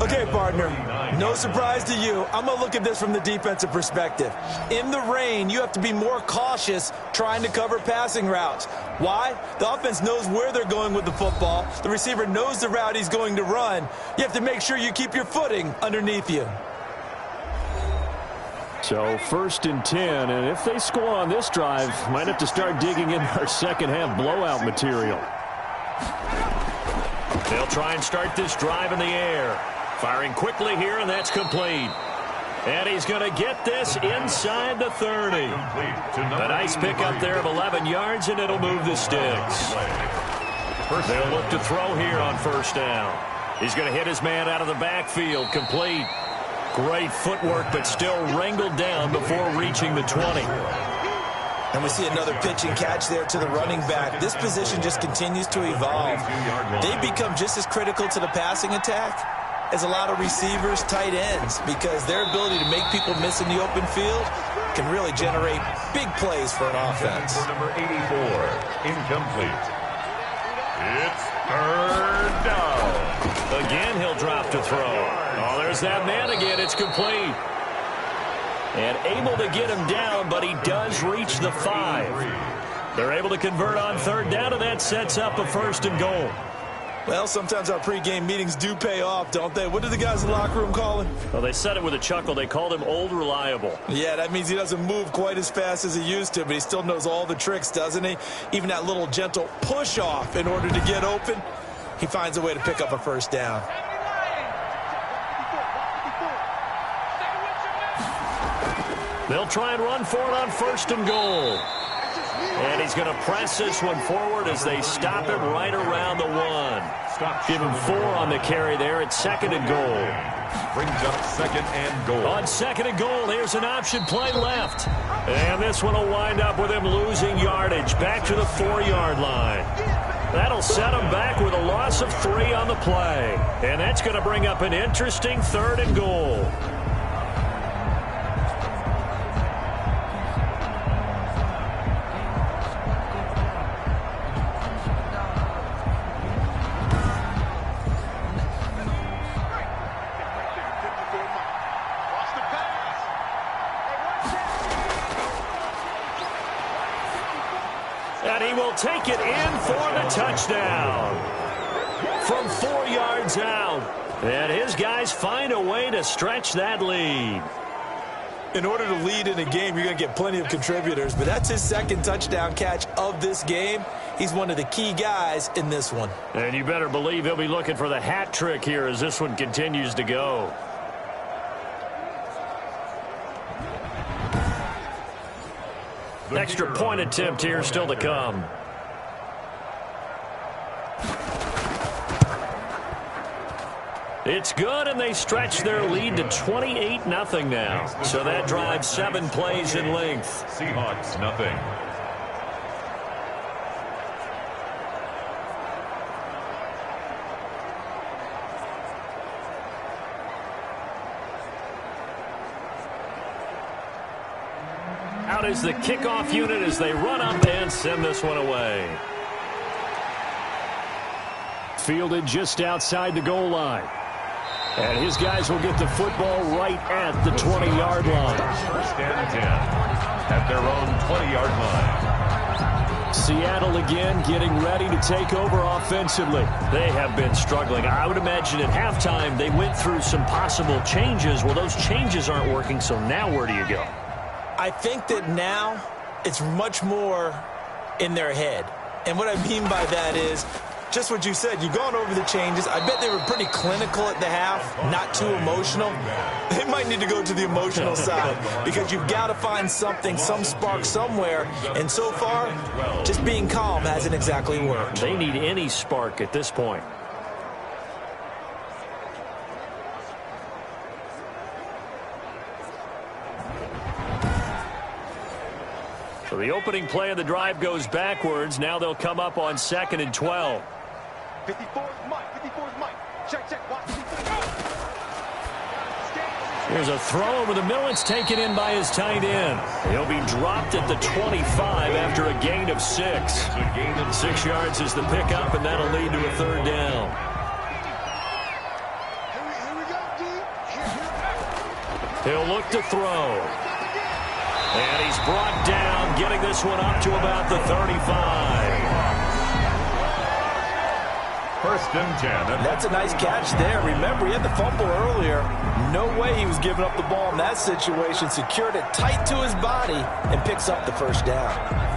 Okay, partner, no surprise to you. I'm going to look at this from the defensive perspective. In the rain, you have to be more cautious trying to cover passing routes. Why? The offense knows where they're going with the football. The receiver knows the route he's going to run. You have to make sure you keep your footing underneath you. So 1st and 10, and if they score on this drive, might have to start digging in our second-half blowout material. They'll try and start this drive in the air. Firing quickly here, and that's complete. And he's going to get this inside the 30. A nice pickup there of 11 yards, and it'll move the sticks. They'll look to throw here on 1st down. He's going to hit his man out of the backfield, complete. Great footwork, but still wrangled down before reaching the 20. And we see another pitch and catch there to the running back. This position just continues to evolve. They become just as critical to the passing attack as a lot of receivers, tight ends, because their ability to make people miss in the open field can really generate big plays for an offense. Number 84, incomplete. It's 3rd down. Again, he'll drop to throw. Oh, there's that man again. It's complete. And able to get him down, but he does reach the 5. They're able to convert on 3rd down, and that sets up a 1st and goal. Well, sometimes our pregame meetings do pay off, don't they? What did the guys in the locker room call him? Well, they said it with a chuckle. They called him Old Reliable. Yeah, that means he doesn't move quite as fast as he used to, but he still knows all the tricks, doesn't he? Even that little gentle push-off in order to get open, he finds a way to pick up a 1st down. They'll try and run for it on 1st and goal. And he's going to press this one forward as they stop him right around the 1. Give him 4 on the carry there at 2nd and goal. Brings up 2nd and goal. On 2nd and goal, here's an option play left. And this one will wind up with him losing yardage back to the 4-yard line. That'll set him back with a loss of 3 on the play. And that's going to bring up an interesting 3rd and goal. And he will take it in for the touchdown from 4 yards out. And his guys find a way to stretch that lead. In order to lead in a game, you're going to get plenty of contributors, but that's his 2nd touchdown catch of this game. He's one of the key guys in this one. And you better believe he'll be looking for the hat trick here as this one continues to go. Extra point attempt here still to come. It's good, and they stretch their lead to 28-0 now. So that drives 7 plays in length. Seahawks nothing. Out is the kickoff unit as they run up and send this one away. Fielded just outside the goal line. And his guys will get the football right at the 20-yard line. First and 10 at their own 20-yard line. Seattle again getting ready to take over offensively. They have been struggling. I would imagine at halftime they went through some possible changes. Well, those changes aren't working, so now where do you go? I think that now it's much more in their head. And what I mean by that is just what you said. You've gone over the changes. I bet they were pretty clinical at the half, not too emotional. They might need to go to the emotional side because you've got to find something, some spark somewhere. And so far, just being calm hasn't exactly worked. They need any spark at this point. So the opening play of the drive goes backwards. Now they'll come up on 2nd and 12. 54 Mike. 54 Mike. Check. Watch. Here's a throw over the middle. It's taken in by his tight end. He'll be dropped at the 25 after a gain of 6. 6 yards is the pickup, and that'll lead to a 3rd down. He'll look to throw. And he's brought down, getting this one up to about the 35. First and 10. That's a nice catch there. Remember, he had the fumble earlier. No way he was giving up the ball in that situation. Secured it tight to his body and picks up the 1st down.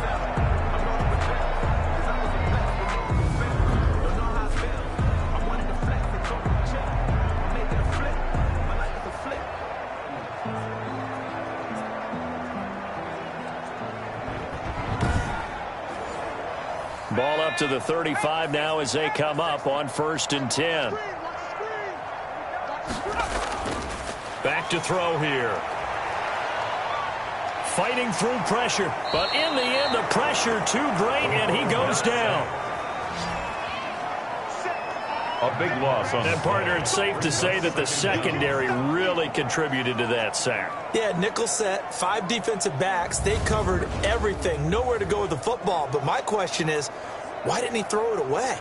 Ball up to the 35 now as they come up on 1st and 10. Back to throw here. Fighting through pressure, but in the end, the pressure too great, and he goes down. A big loss on And, partner, it's safe to say that the secondary really contributed to that sack. Yeah, nickel set, 5 defensive backs. They covered everything. Nowhere to go with the football. But my question is, why didn't he throw it away?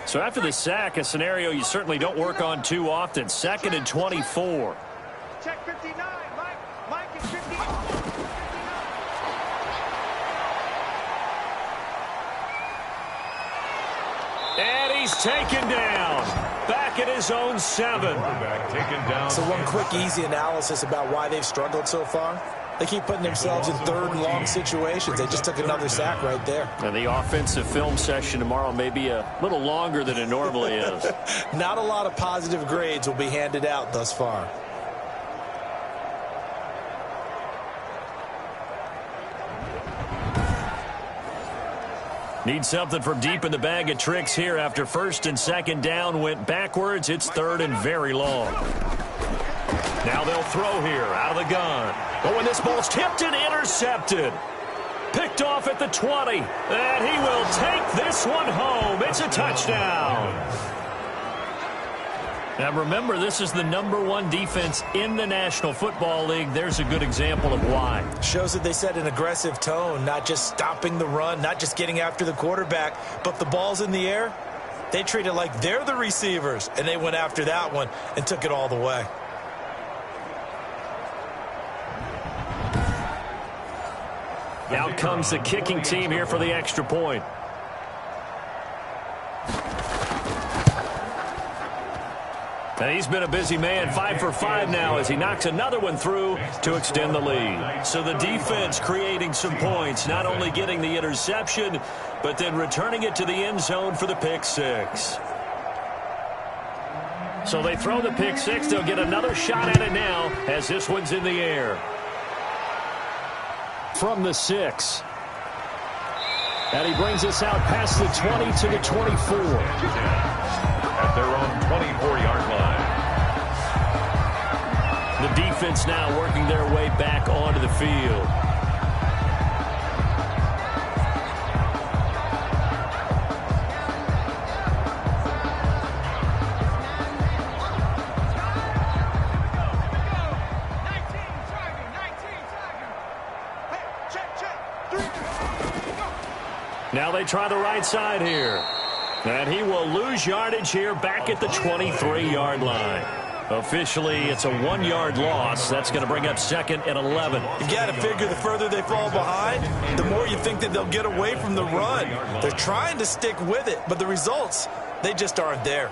So after the sack, a scenario you certainly don't work on too often. 2nd and 24. Check 59, Mike. Mike is 59. And he's taken down. Back at his own 7. Taken down. So one quick, easy analysis about why they've struggled so far. They keep putting themselves in 3rd and long situations. They just took another sack right there. And the offensive film session tomorrow may be a little longer than it normally is. Not a lot of positive grades will be handed out thus far. Need something from deep in the bag of tricks here after 1st and 2nd down went backwards. It's 3rd and very long. Now they'll throw here out of the gun. Oh, and this ball's tipped and intercepted. Picked off at the 20. And he will take this one home. It's a touchdown. Now remember, this is the #1 defense in the National Football League. There's a good example of why. Shows that they set an aggressive tone, not just stopping the run, not just getting after the quarterback, but the ball's in the air. They treat it like they're the receivers, and they went after that one and took it all the way. Out comes the kicking team here for the extra point. And he's been a busy man, 5 for 5 now as he knocks another one through to extend the lead. So the defense creating some points, not only getting the interception, but then returning it to the end zone for the pick 6. So they throw the pick 6. They'll get another shot at it now as this one's in the air. From the 6. And he brings us out past the 20 to the 24. At their own 24-yard line. The defense now working their way back onto the field. Now they try the right side here. And he will lose yardage here back at the 23-yard line. Officially, it's a 1-yard loss. That's going to bring up 2nd and 11. You got to figure the further they fall behind, the more you think that they'll get away from the run. They're trying to stick with it, but the results, they just aren't there.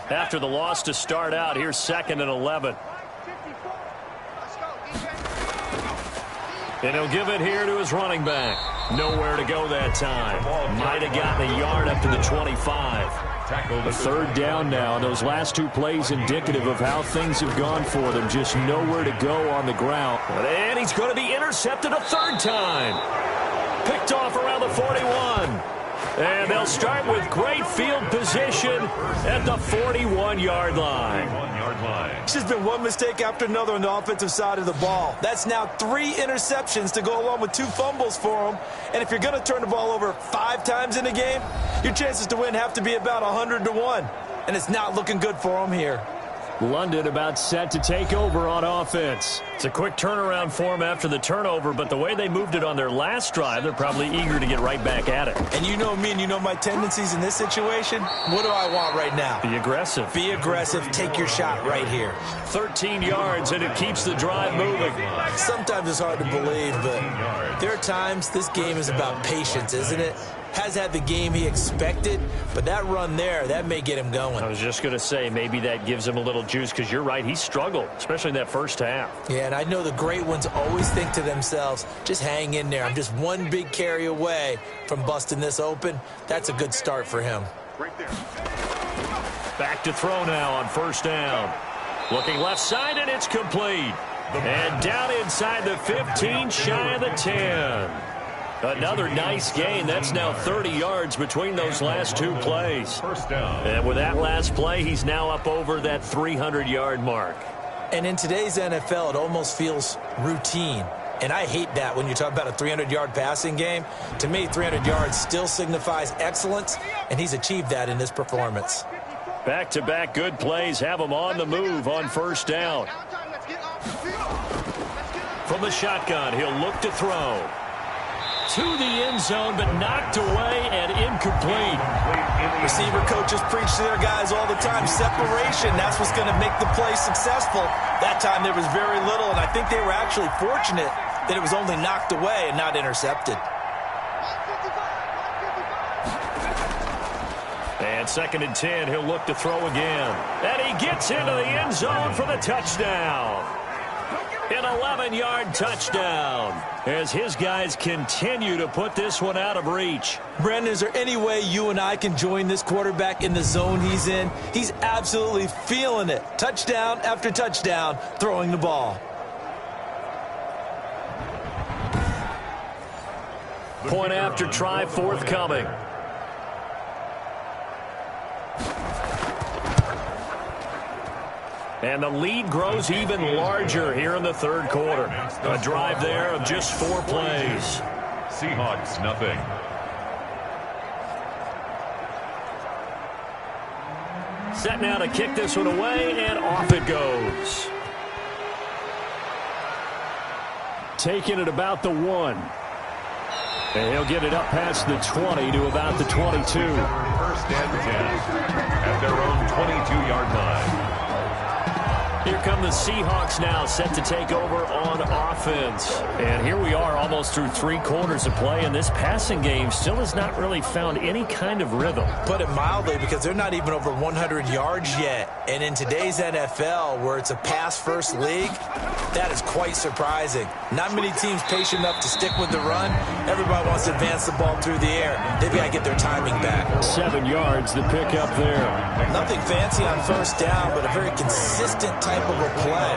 After the loss to start out, here's 2nd and 11. And he'll give it here to his running back. Nowhere to go that time. Might have gotten a yard up to the 25. A 3rd down now. Those last 2 plays indicative of how things have gone for them. Just nowhere to go on the ground. And he's going to be intercepted a 3rd time. Picked off around the 41. And they'll start with great field position at the 41-yard line. It's just been one mistake after another on the offensive side of the ball. That's now 3 interceptions to go along with 2 fumbles for them. And if you're going to turn the ball over 5 times in a game, your chances to win have to be about 100-1. And it's not looking good for them here. London about set to take over on offense. It's a quick turnaround for them after the turnover, but the way they moved it on their last drive, they're probably eager to get right back at it. And you know me and you know my tendencies in this situation. What do I want right now? Be aggressive. Be aggressive. Take your shot right here. 13 yards, and it keeps the drive moving. Sometimes it's hard to believe, but there are times this game is about patience, isn't it? Has had the game he expected, but that run there, that may get him going. I was just going to say, maybe that gives him a little juice, because you're right, he struggled, especially in that first half. Yeah, and I know the great ones always think to themselves, just hang in there. I'm just one big carry away from busting this open. That's a good start for him. Right there. Back to throw now on 1st down. Looking left side, and it's complete. And down inside the 15, shy of the 10. Another nice gain. That's now 30 yards between those last 2 plays. 1st down. And with that last play, he's now up over that 300-yard mark. And in today's NFL, it almost feels routine. And I hate that when you talk about a 300-yard passing game. To me, 300 yards still signifies excellence, and he's achieved that in this performance. Back-to-back good plays have him on the move on 1st down. From the shotgun, he'll look to throw. To the end zone, but knocked away and incomplete. Receiver coaches preach to their guys all the time. Separation, that's what's going to make the play successful. That time there was very little, and I think they were actually fortunate that it was only knocked away and not intercepted. And 2nd and 10, he'll look to throw again. And he gets into the end zone for the touchdown. An 11-yard touchdown as his guys continue to put this one out of reach. Brandon, is there any way you and I can join this quarterback in the zone he's in? He's absolutely feeling it. Touchdown after touchdown, throwing the ball. Point after try forthcoming. And the lead grows even larger here in the 3rd quarter. A drive there of just 4 plays. Seahawks, nothing. Set now to kick this one away, and off it goes. Taking it about the 1. And he'll get it up past the 20 to about the 22. 1st and 10 at their own 22-yard line. Here come the Seahawks now, set to take over on offense. And here we are almost through 3 quarters of play, and this passing game still has not really found any kind of rhythm. Put it mildly, because they're not even over 100 yards yet. And in today's NFL, where it's a pass-first league, that is quite surprising. Not many teams patient enough to stick with the run. Everybody wants to advance the ball through the air. They've got to get their timing back. 7 yards, the pickup there. Nothing fancy on 1st down, but a very consistent type of a play.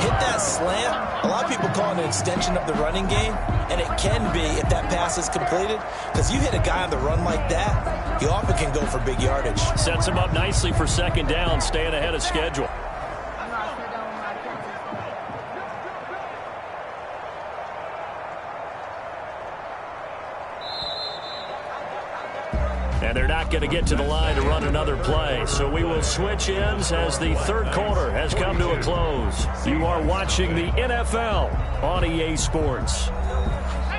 Hit that slant. A lot of people call it an extension of the running game, and it can be if that pass is completed, because you hit a guy on the run like that, you often can go for big yardage. Sets him up nicely for 2nd down, staying ahead of schedule. And they're not not going to get to the line to run another play. So we will switch ends as the third quarter has come to a close. You are watching the NFL on EA Sports.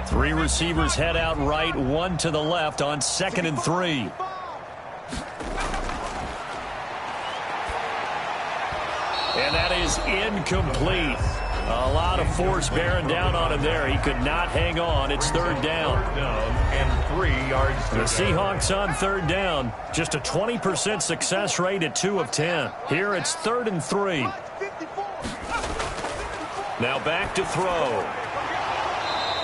3 receivers head out right, 1 to the left on 2nd and 3. And that is incomplete. A lot of force bearing down on him there. He could not hang on. It's 3rd down. And 3 yards to the Seahawks on 3rd down. Just a 20% success rate at 2 of 10. Here it's 3rd and 3. Now back to throw.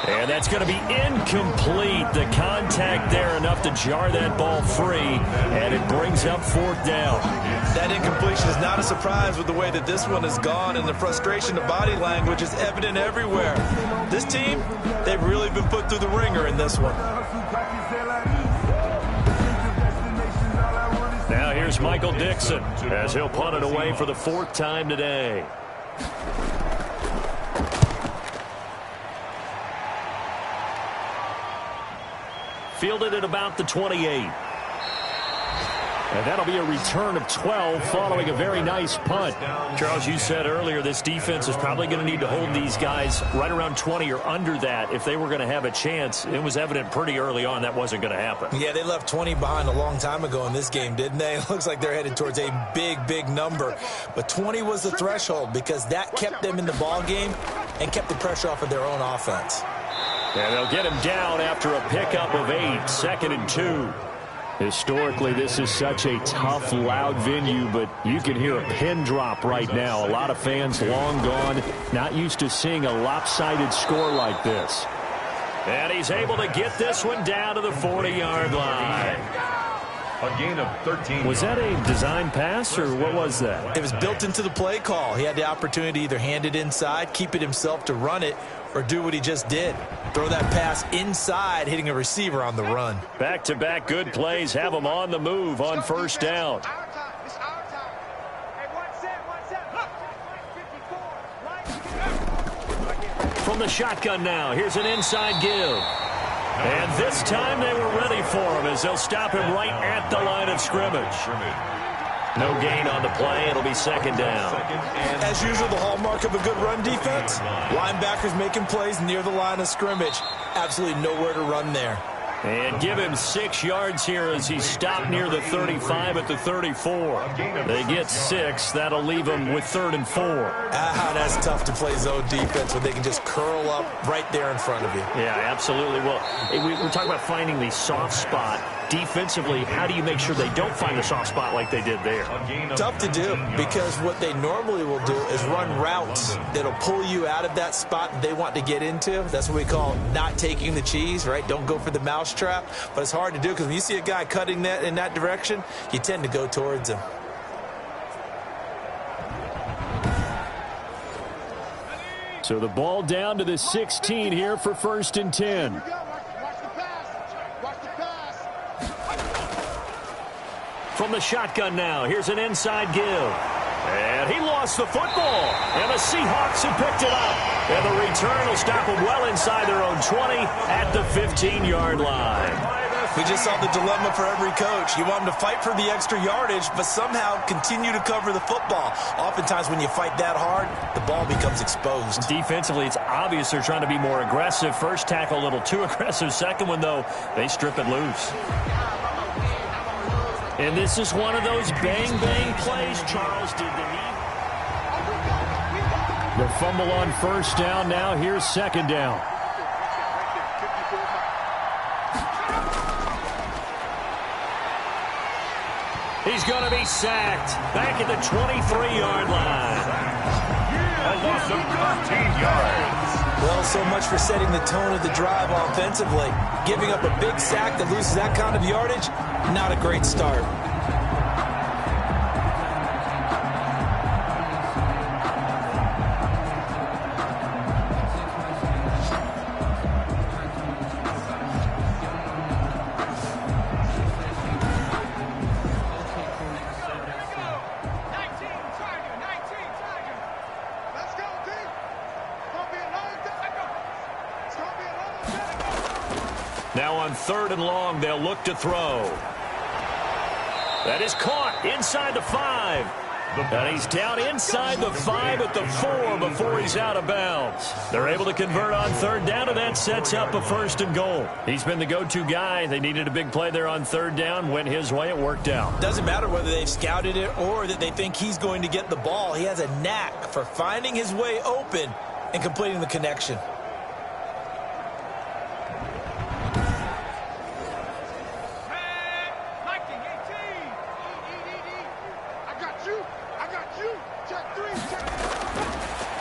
And that's going to be incomplete. The contact there enough to jar that ball free, and it brings up 4th down. That incompletion is not a surprise with the way that this one has gone, and the frustration of body language is evident everywhere. This team, they've really been put through the ringer in this one. Now here's Michael Dixon as he'll punt it away for the 4th time today. Fielded at about the 28. And that'll be a return of 12 following a very nice punt. Charles, you said earlier this defense is probably going to need to hold these guys right around 20 or under that if they were going to have a chance. It was evident pretty early on that wasn't going to happen. Yeah, they left 20 behind a long time ago in this game, didn't they? It looks like they're headed towards a big, big number. But 20 was the threshold because that kept them in the ball game and kept the pressure off of their own offense. And they'll get him down after a pickup of 8, 2nd and 2. Historically, this is such a tough, loud venue, but you can hear a pin drop right now. A lot of fans long gone, not used to seeing a lopsided score like this. And he's able to get this one down to the 40-yard line. A gain of 13. Was that a design pass, or what was that? It was built into the play call. He had the opportunity to either hand it inside, keep it himself to run it, or do what he just did. Throw that pass inside, hitting a receiver on the run. Back-to-back good plays have him on the move on 1st down. From the shotgun now, here's an inside give. And this time they were ready for him as they'll stop him right at the line of scrimmage. No gain on the play. It'll be 2nd down. As usual, the hallmark of a good run defense, linebackers making plays near the line of scrimmage. Absolutely nowhere to run there. And give him 6 yards here as he's stopped near the 35 at the 34. They get 6. That'll leave him with 3rd and 4. That's tough to play zone defense when they can just curl up right there in front of you. Yeah, absolutely. Well, we're talking about finding the soft spot. Defensively, how do you make sure they don't find the soft spot like they did there? Tough to do because what they normally will do is run routes that'll pull you out of that spot that they want to get into. That's what we call not taking the cheese, right? Don't go for the mousetrap. But it's hard to do because when you see a guy cutting that in that direction, you tend to go towards him. So the ball down to the 16 here for 1st and 10. From the shotgun now, here's an inside give. And he lost the football. And the Seahawks have picked it up. And the return will stop them well inside their own 20 at the 15-yard line. We just saw the dilemma for every coach. You want them to fight for the extra yardage, but somehow continue to cover the football. Oftentimes when you fight that hard, the ball becomes exposed. Defensively, it's obvious they're trying to be more aggressive. First tackle a little too aggressive. Second one, though, they strip it loose. And this is one of those bang-bang plays. Charles did the knee. The fumble on 1st down. Now here's 2nd down. He's going to be sacked back at the 23-yard line. A loss of 13 yards. Well, so much for setting the tone of the drive offensively. Giving up a big sack that loses that kind of yardage, not a great start. Now on 3rd and long, they'll look to throw. That is caught inside the 5. And he's down inside the 5 at the 4 before he's out of bounds. They're able to convert on third down, and that sets up a 1st and goal. He's been the go-to guy. They needed a big play there on third down. Went his way. It worked out. Doesn't matter whether they've scouted it or that they think he's going to get the ball. He has a knack for finding his way open and completing the connection.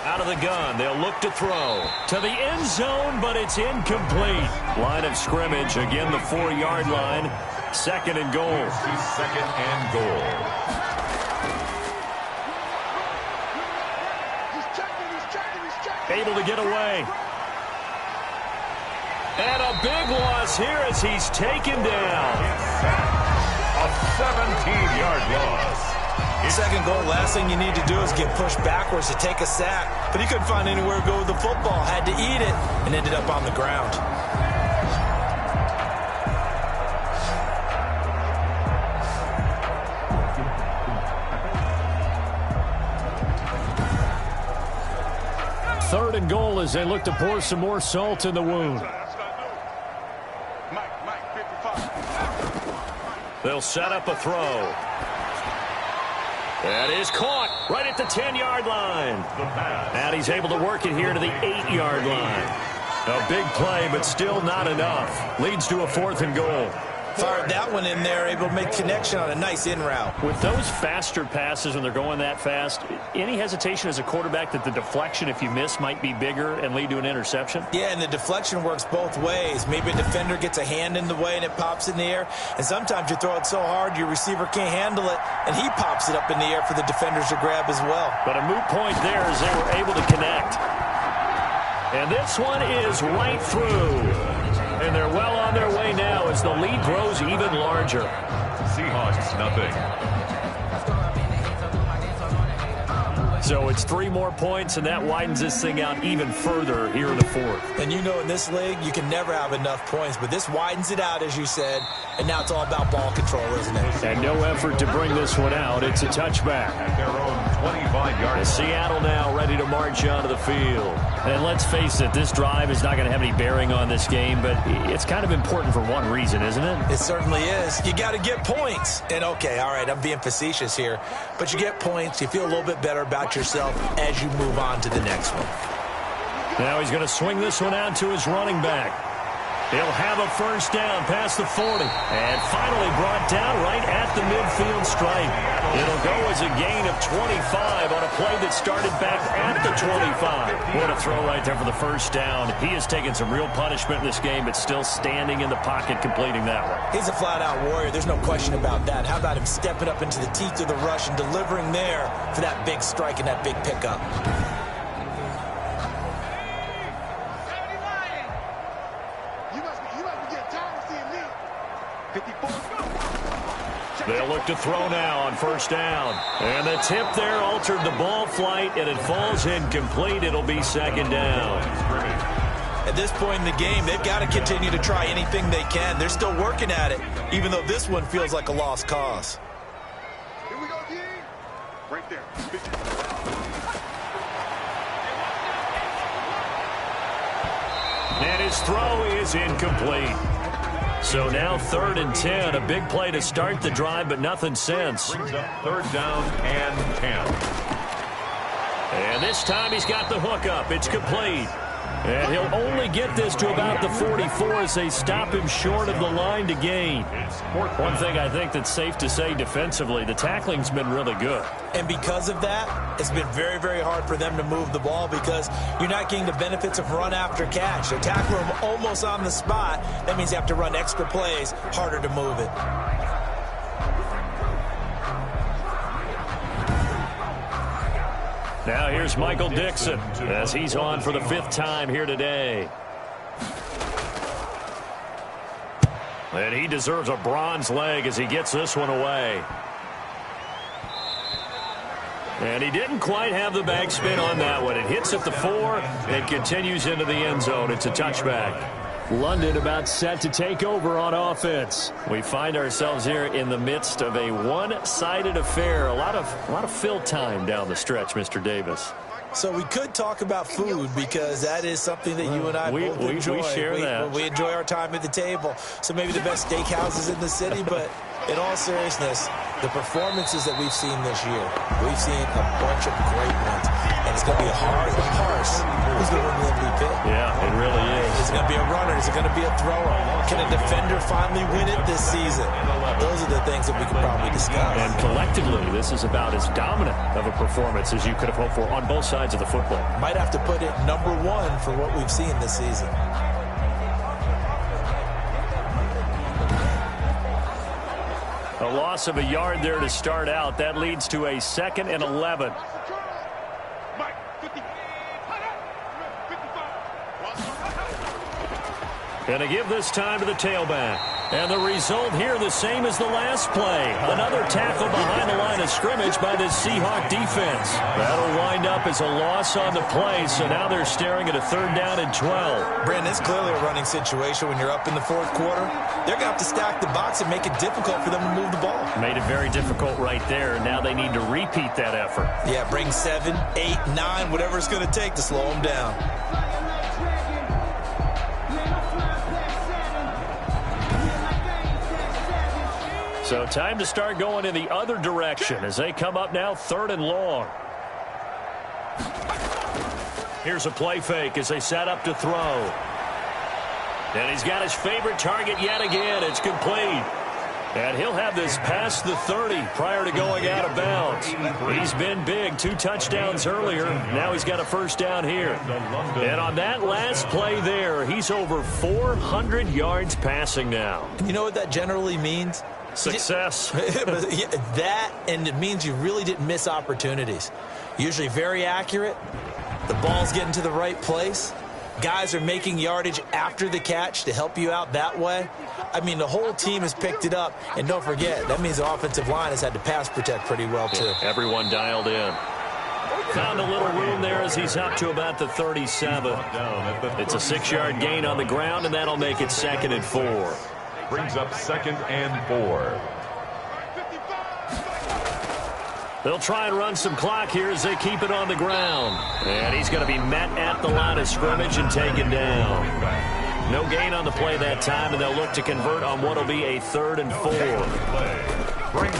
Out of the gun, they'll look to throw to the end zone, but it's incomplete. Line of scrimmage, again the 4-yard line. 2nd and goal. 2nd and goal. Able to get away. And a big loss here as he's taken down. A 17-yard loss. 2nd goal, last thing you need to do is get pushed backwards to take a sack. But he couldn't find anywhere to go with the football. Had to eat it and ended up on the ground. Third and goal as they look to pour some more salt in the wound. They'll set up a throw. That is caught right at the 10-yard line. And he's able to work it here to the 8-yard line. A big play, but still not enough. Leads to a 4th and goal. Fired that one in there, able to make connection on a nice in route. With those faster passes when they're going that fast, any hesitation as a quarterback that the deflection, if you miss, might be bigger and lead to an interception? Yeah, and the deflection works both ways. Maybe a defender gets a hand in the way and it pops in the air. And sometimes you throw it so hard your receiver can't handle it, and he pops it up in the air for the defenders to grab as well. But a moot point there as they were able to connect. And this one is right through. And they're well on their way now as the lead grows even larger. Seahawks, nothing. So it's 3 more points, and that widens this thing out even further here in the 4th. And you know in this league, you can never have enough points, but this widens it out, as you said, and now it's all about ball control, isn't it? And no effort to bring this one out. It's a touchback. At their own 25-yard. Seattle now ready to march onto the field. And let's face it, this drive is not going to have any bearing on this game, but it's kind of important for one reason, isn't it? It certainly is. You got to get points. And, okay, all right, I'm being facetious here, but you get points, you feel a little bit better about yourself as you move on to the next one. Now he's going to swing this one out to his running back. He'll have a 1st down past the 40. And finally brought down right at the midfield stripe. It'll go as a gain of 25 on a play that started back at the 25. What a throw right there for the 1st down. He has taken some real punishment in this game, but still standing in the pocket completing that one. He's a flat-out warrior. There's no question about that. How about him stepping up into the teeth of the rush and delivering there for that big strike and that big pickup? They'll look to throw now on 1st down. And the tip there altered the ball flight, and it falls incomplete. It'll be 2nd down. At this point in the game, they've got to continue to try anything they can. They're still working at it, even though this one feels like a lost cause. Here we go, D. Right there. And his throw is incomplete. So now 3rd and 10, a big play to start the drive, but nothing since. Brings up 3rd down and 10. And this time he's got the hook up. It's complete. And he'll only get this to about the 44 as they stop him short of the line to gain. One thing I think that's safe to say defensively, the tackling's been really good. And because of that, it's been very, very hard for them to move the ball because you're not getting the benefits of run after catch. They tackle him almost on the spot. That means you have to run extra plays, harder to move it. Now here's Michael Dixon as he's on for the 5th time here today. And he deserves a bronze leg as he gets this one away. And he didn't quite have the backspin on that one. It hits at the 4 and continues into the end zone. It's a touchback. London about set to take over on offense. We find ourselves here in the midst of a one-sided affair. A lot of fill time down the stretch, Mr. Davis. So we could talk about food because that is something that you and I both enjoy. We share that. We enjoy our time at the table. So maybe the best steakhouses in the city, but in all seriousness, the performances that we've seen this year, we've seen a bunch of great ones. And it's going to be a hard parse who's going to win the MVP. Yeah, it really is. Is it going to be a runner? Is it going to be a thrower? Can a defender finally win it this season? Those are the things that we could probably discuss. And collectively, this is about as dominant of a performance as you could have hoped for on both sides of the football. Might have to put it number one for what we've seen this season. A loss of a yard there to start out. That leads to a 2nd and 11. Going to give this time to the tailback. And the result here the same as the last play. Another tackle behind the line of scrimmage by this Seahawk defense. That'll wind up as a loss on the play, so now they're staring at a 3rd down and 12. Brandon, it's clearly a running situation when you're up in the 4th quarter. They're going to have to stack the box and make it difficult for them to move the ball. Made it very difficult right there. Now they need to repeat that effort. Yeah, bring 7, 8, 9, whatever it's going to take to slow them down. So time to start going in the other direction as they come up now 3rd and long. Here's a play fake as they set up to throw. And he's got his favorite target yet again. It's complete. And he'll have this past the 30 prior to going out of bounds. He's been big. 2 touchdowns earlier. Now he's got a 1st down here. And on that last play there, he's over 400 yards passing now. You know what that generally means? Success. That, and it means you really didn't miss opportunities. Usually very accurate. The ball's getting to the right place. Guys are making yardage after the catch to help you out that way. I mean, the whole team has picked it up. And don't forget, that means the offensive line has had to pass protect pretty well, too. Everyone dialed in. Found a little room there as he's up to about the 37. It's a 6-yard gain on the ground, and that'll make it 2nd and 4. Brings up 2nd and 4. They'll try and run some clock here as they keep it on the ground. And he's going to be met at the line of scrimmage and taken down. No gain on the play that time, and they'll look to convert on what will be a 3rd and 4.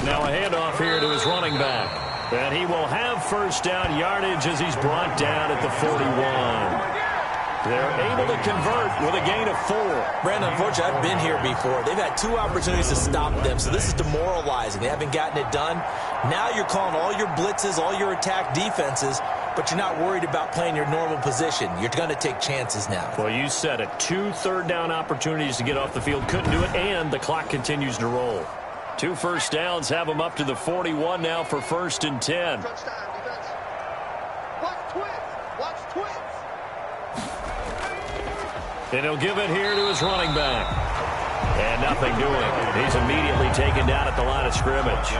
Now a handoff here to his running back. And he will have 1st down yardage as he's brought down at the 41. They're able to convert with a gain of 4. Brandon, unfortunately, I've been here before. They've had 2 opportunities to stop them, so this is demoralizing. They haven't gotten it done. Now you're calling all your blitzes, all your attack defenses, but you're not worried about playing your normal position. You're going to take chances now. Well, you said it. 2 3rd down opportunities to get off the field. Couldn't do it, and the clock continues to roll. 2 1st downs have them up to the 41 now for 1st and 10. And he'll give it here to his running back. And nothing doing. He's immediately taken down at the line of scrimmage.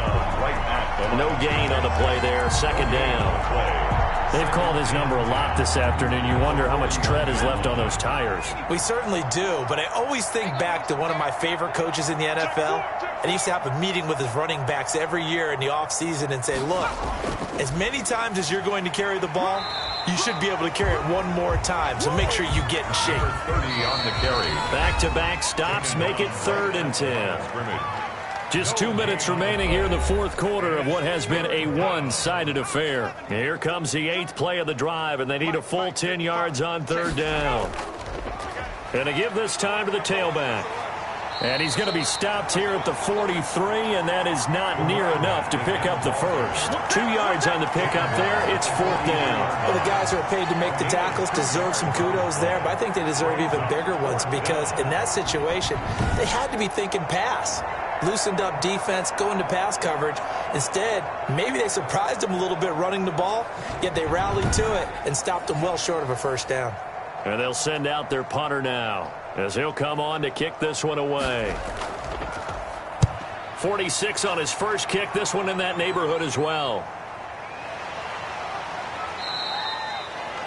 No gain on the play there. 2nd down. They've called his number a lot this afternoon. You wonder how much tread is left on those tires. We certainly do, but I always think back to one of my favorite coaches in the NFL. And he used to have a meeting with his running backs every year in the offseason and say, look, as many times as you're going to carry the ball, you should be able to carry it one more time, so make sure you get in shape. 30 on the carry. Back-to-back stops make it 3rd and 10. Just 2 minutes remaining here in the 4th quarter of what has been a one-sided affair. Here comes the 8th play of the drive, and they need a full 10 yards on 3rd down. And to give this time to the tailback. And he's going to be stopped here at the 43, and that is not near enough to pick up the 1st. 2 yards on the pickup there. It's 4th down. Well, the guys who are paid to make the tackles deserve some kudos there, but I think they deserve even bigger ones because in that situation, they had to be thinking pass. Loosened up defense, going to pass coverage. Instead, maybe they surprised them a little bit running the ball, yet they rallied to it and stopped them well short of a 1st down. And they'll send out their punter now as he'll come on to kick this one away. 46 on his first kick. This one in that neighborhood as well.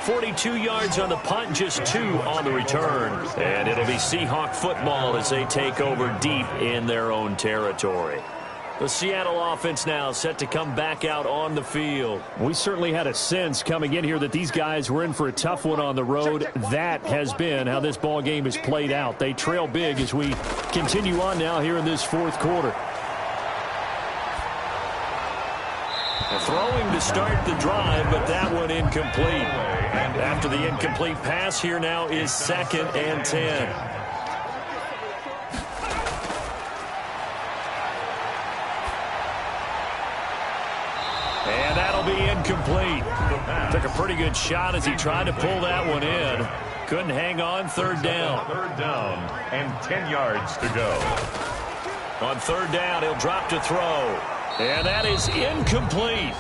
42 yards on the punt, just 2 on the return. And it'll be Seahawk football as they take over deep in their own territory. The Seattle offense now set to come back out on the field. We certainly had a sense coming in here that these guys were in for a tough one on the road. That has been how this ball game has played out. They trail big as we continue on now here in this fourth quarter. Throwing to start the drive, but that one incomplete. After the incomplete pass, here now is 2nd and 10. And that'll be incomplete. Took a pretty good shot as he tried to pull that one in. Couldn't hang on. 3rd down. 3rd down and 10 yards to go. On 3rd down, he'll drop to throw. And that is incomplete.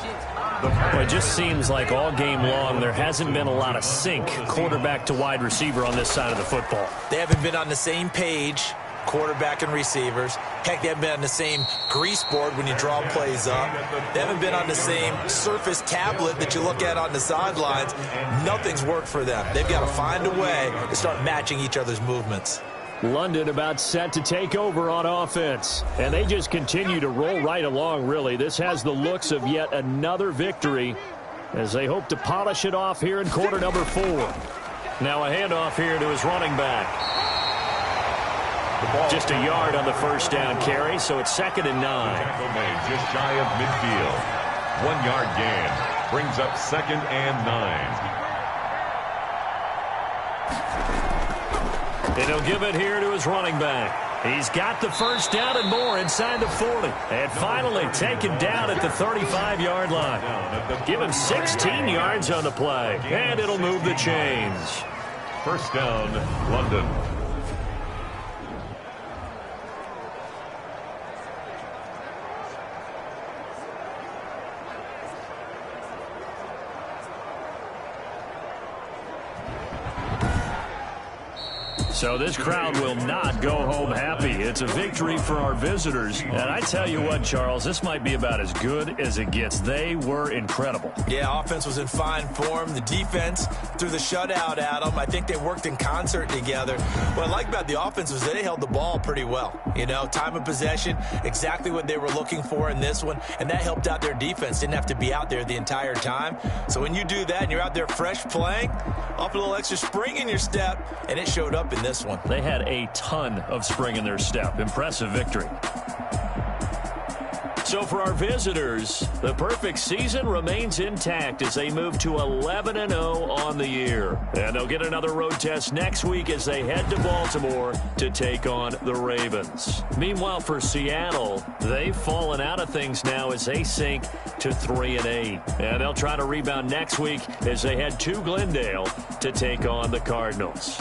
Well, it just seems like all game long there hasn't been a lot of sync quarterback to wide receiver on this side of the football. They haven't been on the same page, quarterback and receivers. Heck, they haven't been on the same grease board when you draw plays up. They haven't been on the same surface tablet that you look at on the sidelines. Nothing's worked for them. They've got to find a way to start matching each other's movements. London about set to take over on offense. And they just continue to roll right along, really. This has the looks of yet another victory as they hope to polish it off here in quarter number 4. Now a handoff here to his running back. Just a yard on the first down carry, so it's 2nd and 9. Tackle made just shy of midfield. 1-yard gain brings up 2nd and 9. And he'll give it here to his running back. He's got the first down and more inside the 40. And finally taken down at the 35-yard line. Give him 16 yards on the play. And it'll move the chains. 1st down, London. So this crowd will not go home happy. It's a victory for our visitors. And I tell you what, Charles, this might be about as good as it gets. They were incredible. Yeah, offense was in fine form. The defense threw the shutout at them. I think they worked in concert together. What I like about the offense was that they held the ball pretty well. You know, time of possession, exactly what they were looking for in this one. And that helped out their defense. Didn't have to be out there the entire time. So when you do that and you're out there fresh playing, off a little extra spring in your step, and it showed up in this one. They had a ton of spring in their step. Impressive victory. So for our visitors, the perfect season remains intact as they move to 11-0 on the year. And they'll get another road test next week as they head to Baltimore to take on the Ravens. Meanwhile, for Seattle, they've fallen out of things now as they sink to 3-8. And they'll try to rebound next week as they head to Glendale to take on the Cardinals.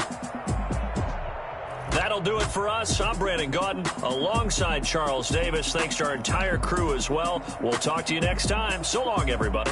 That'll do it for us. I'm Brandon Gaudin alongside Charles Davis. Thanks to our entire crew as well. We'll talk to you next time. So long, everybody.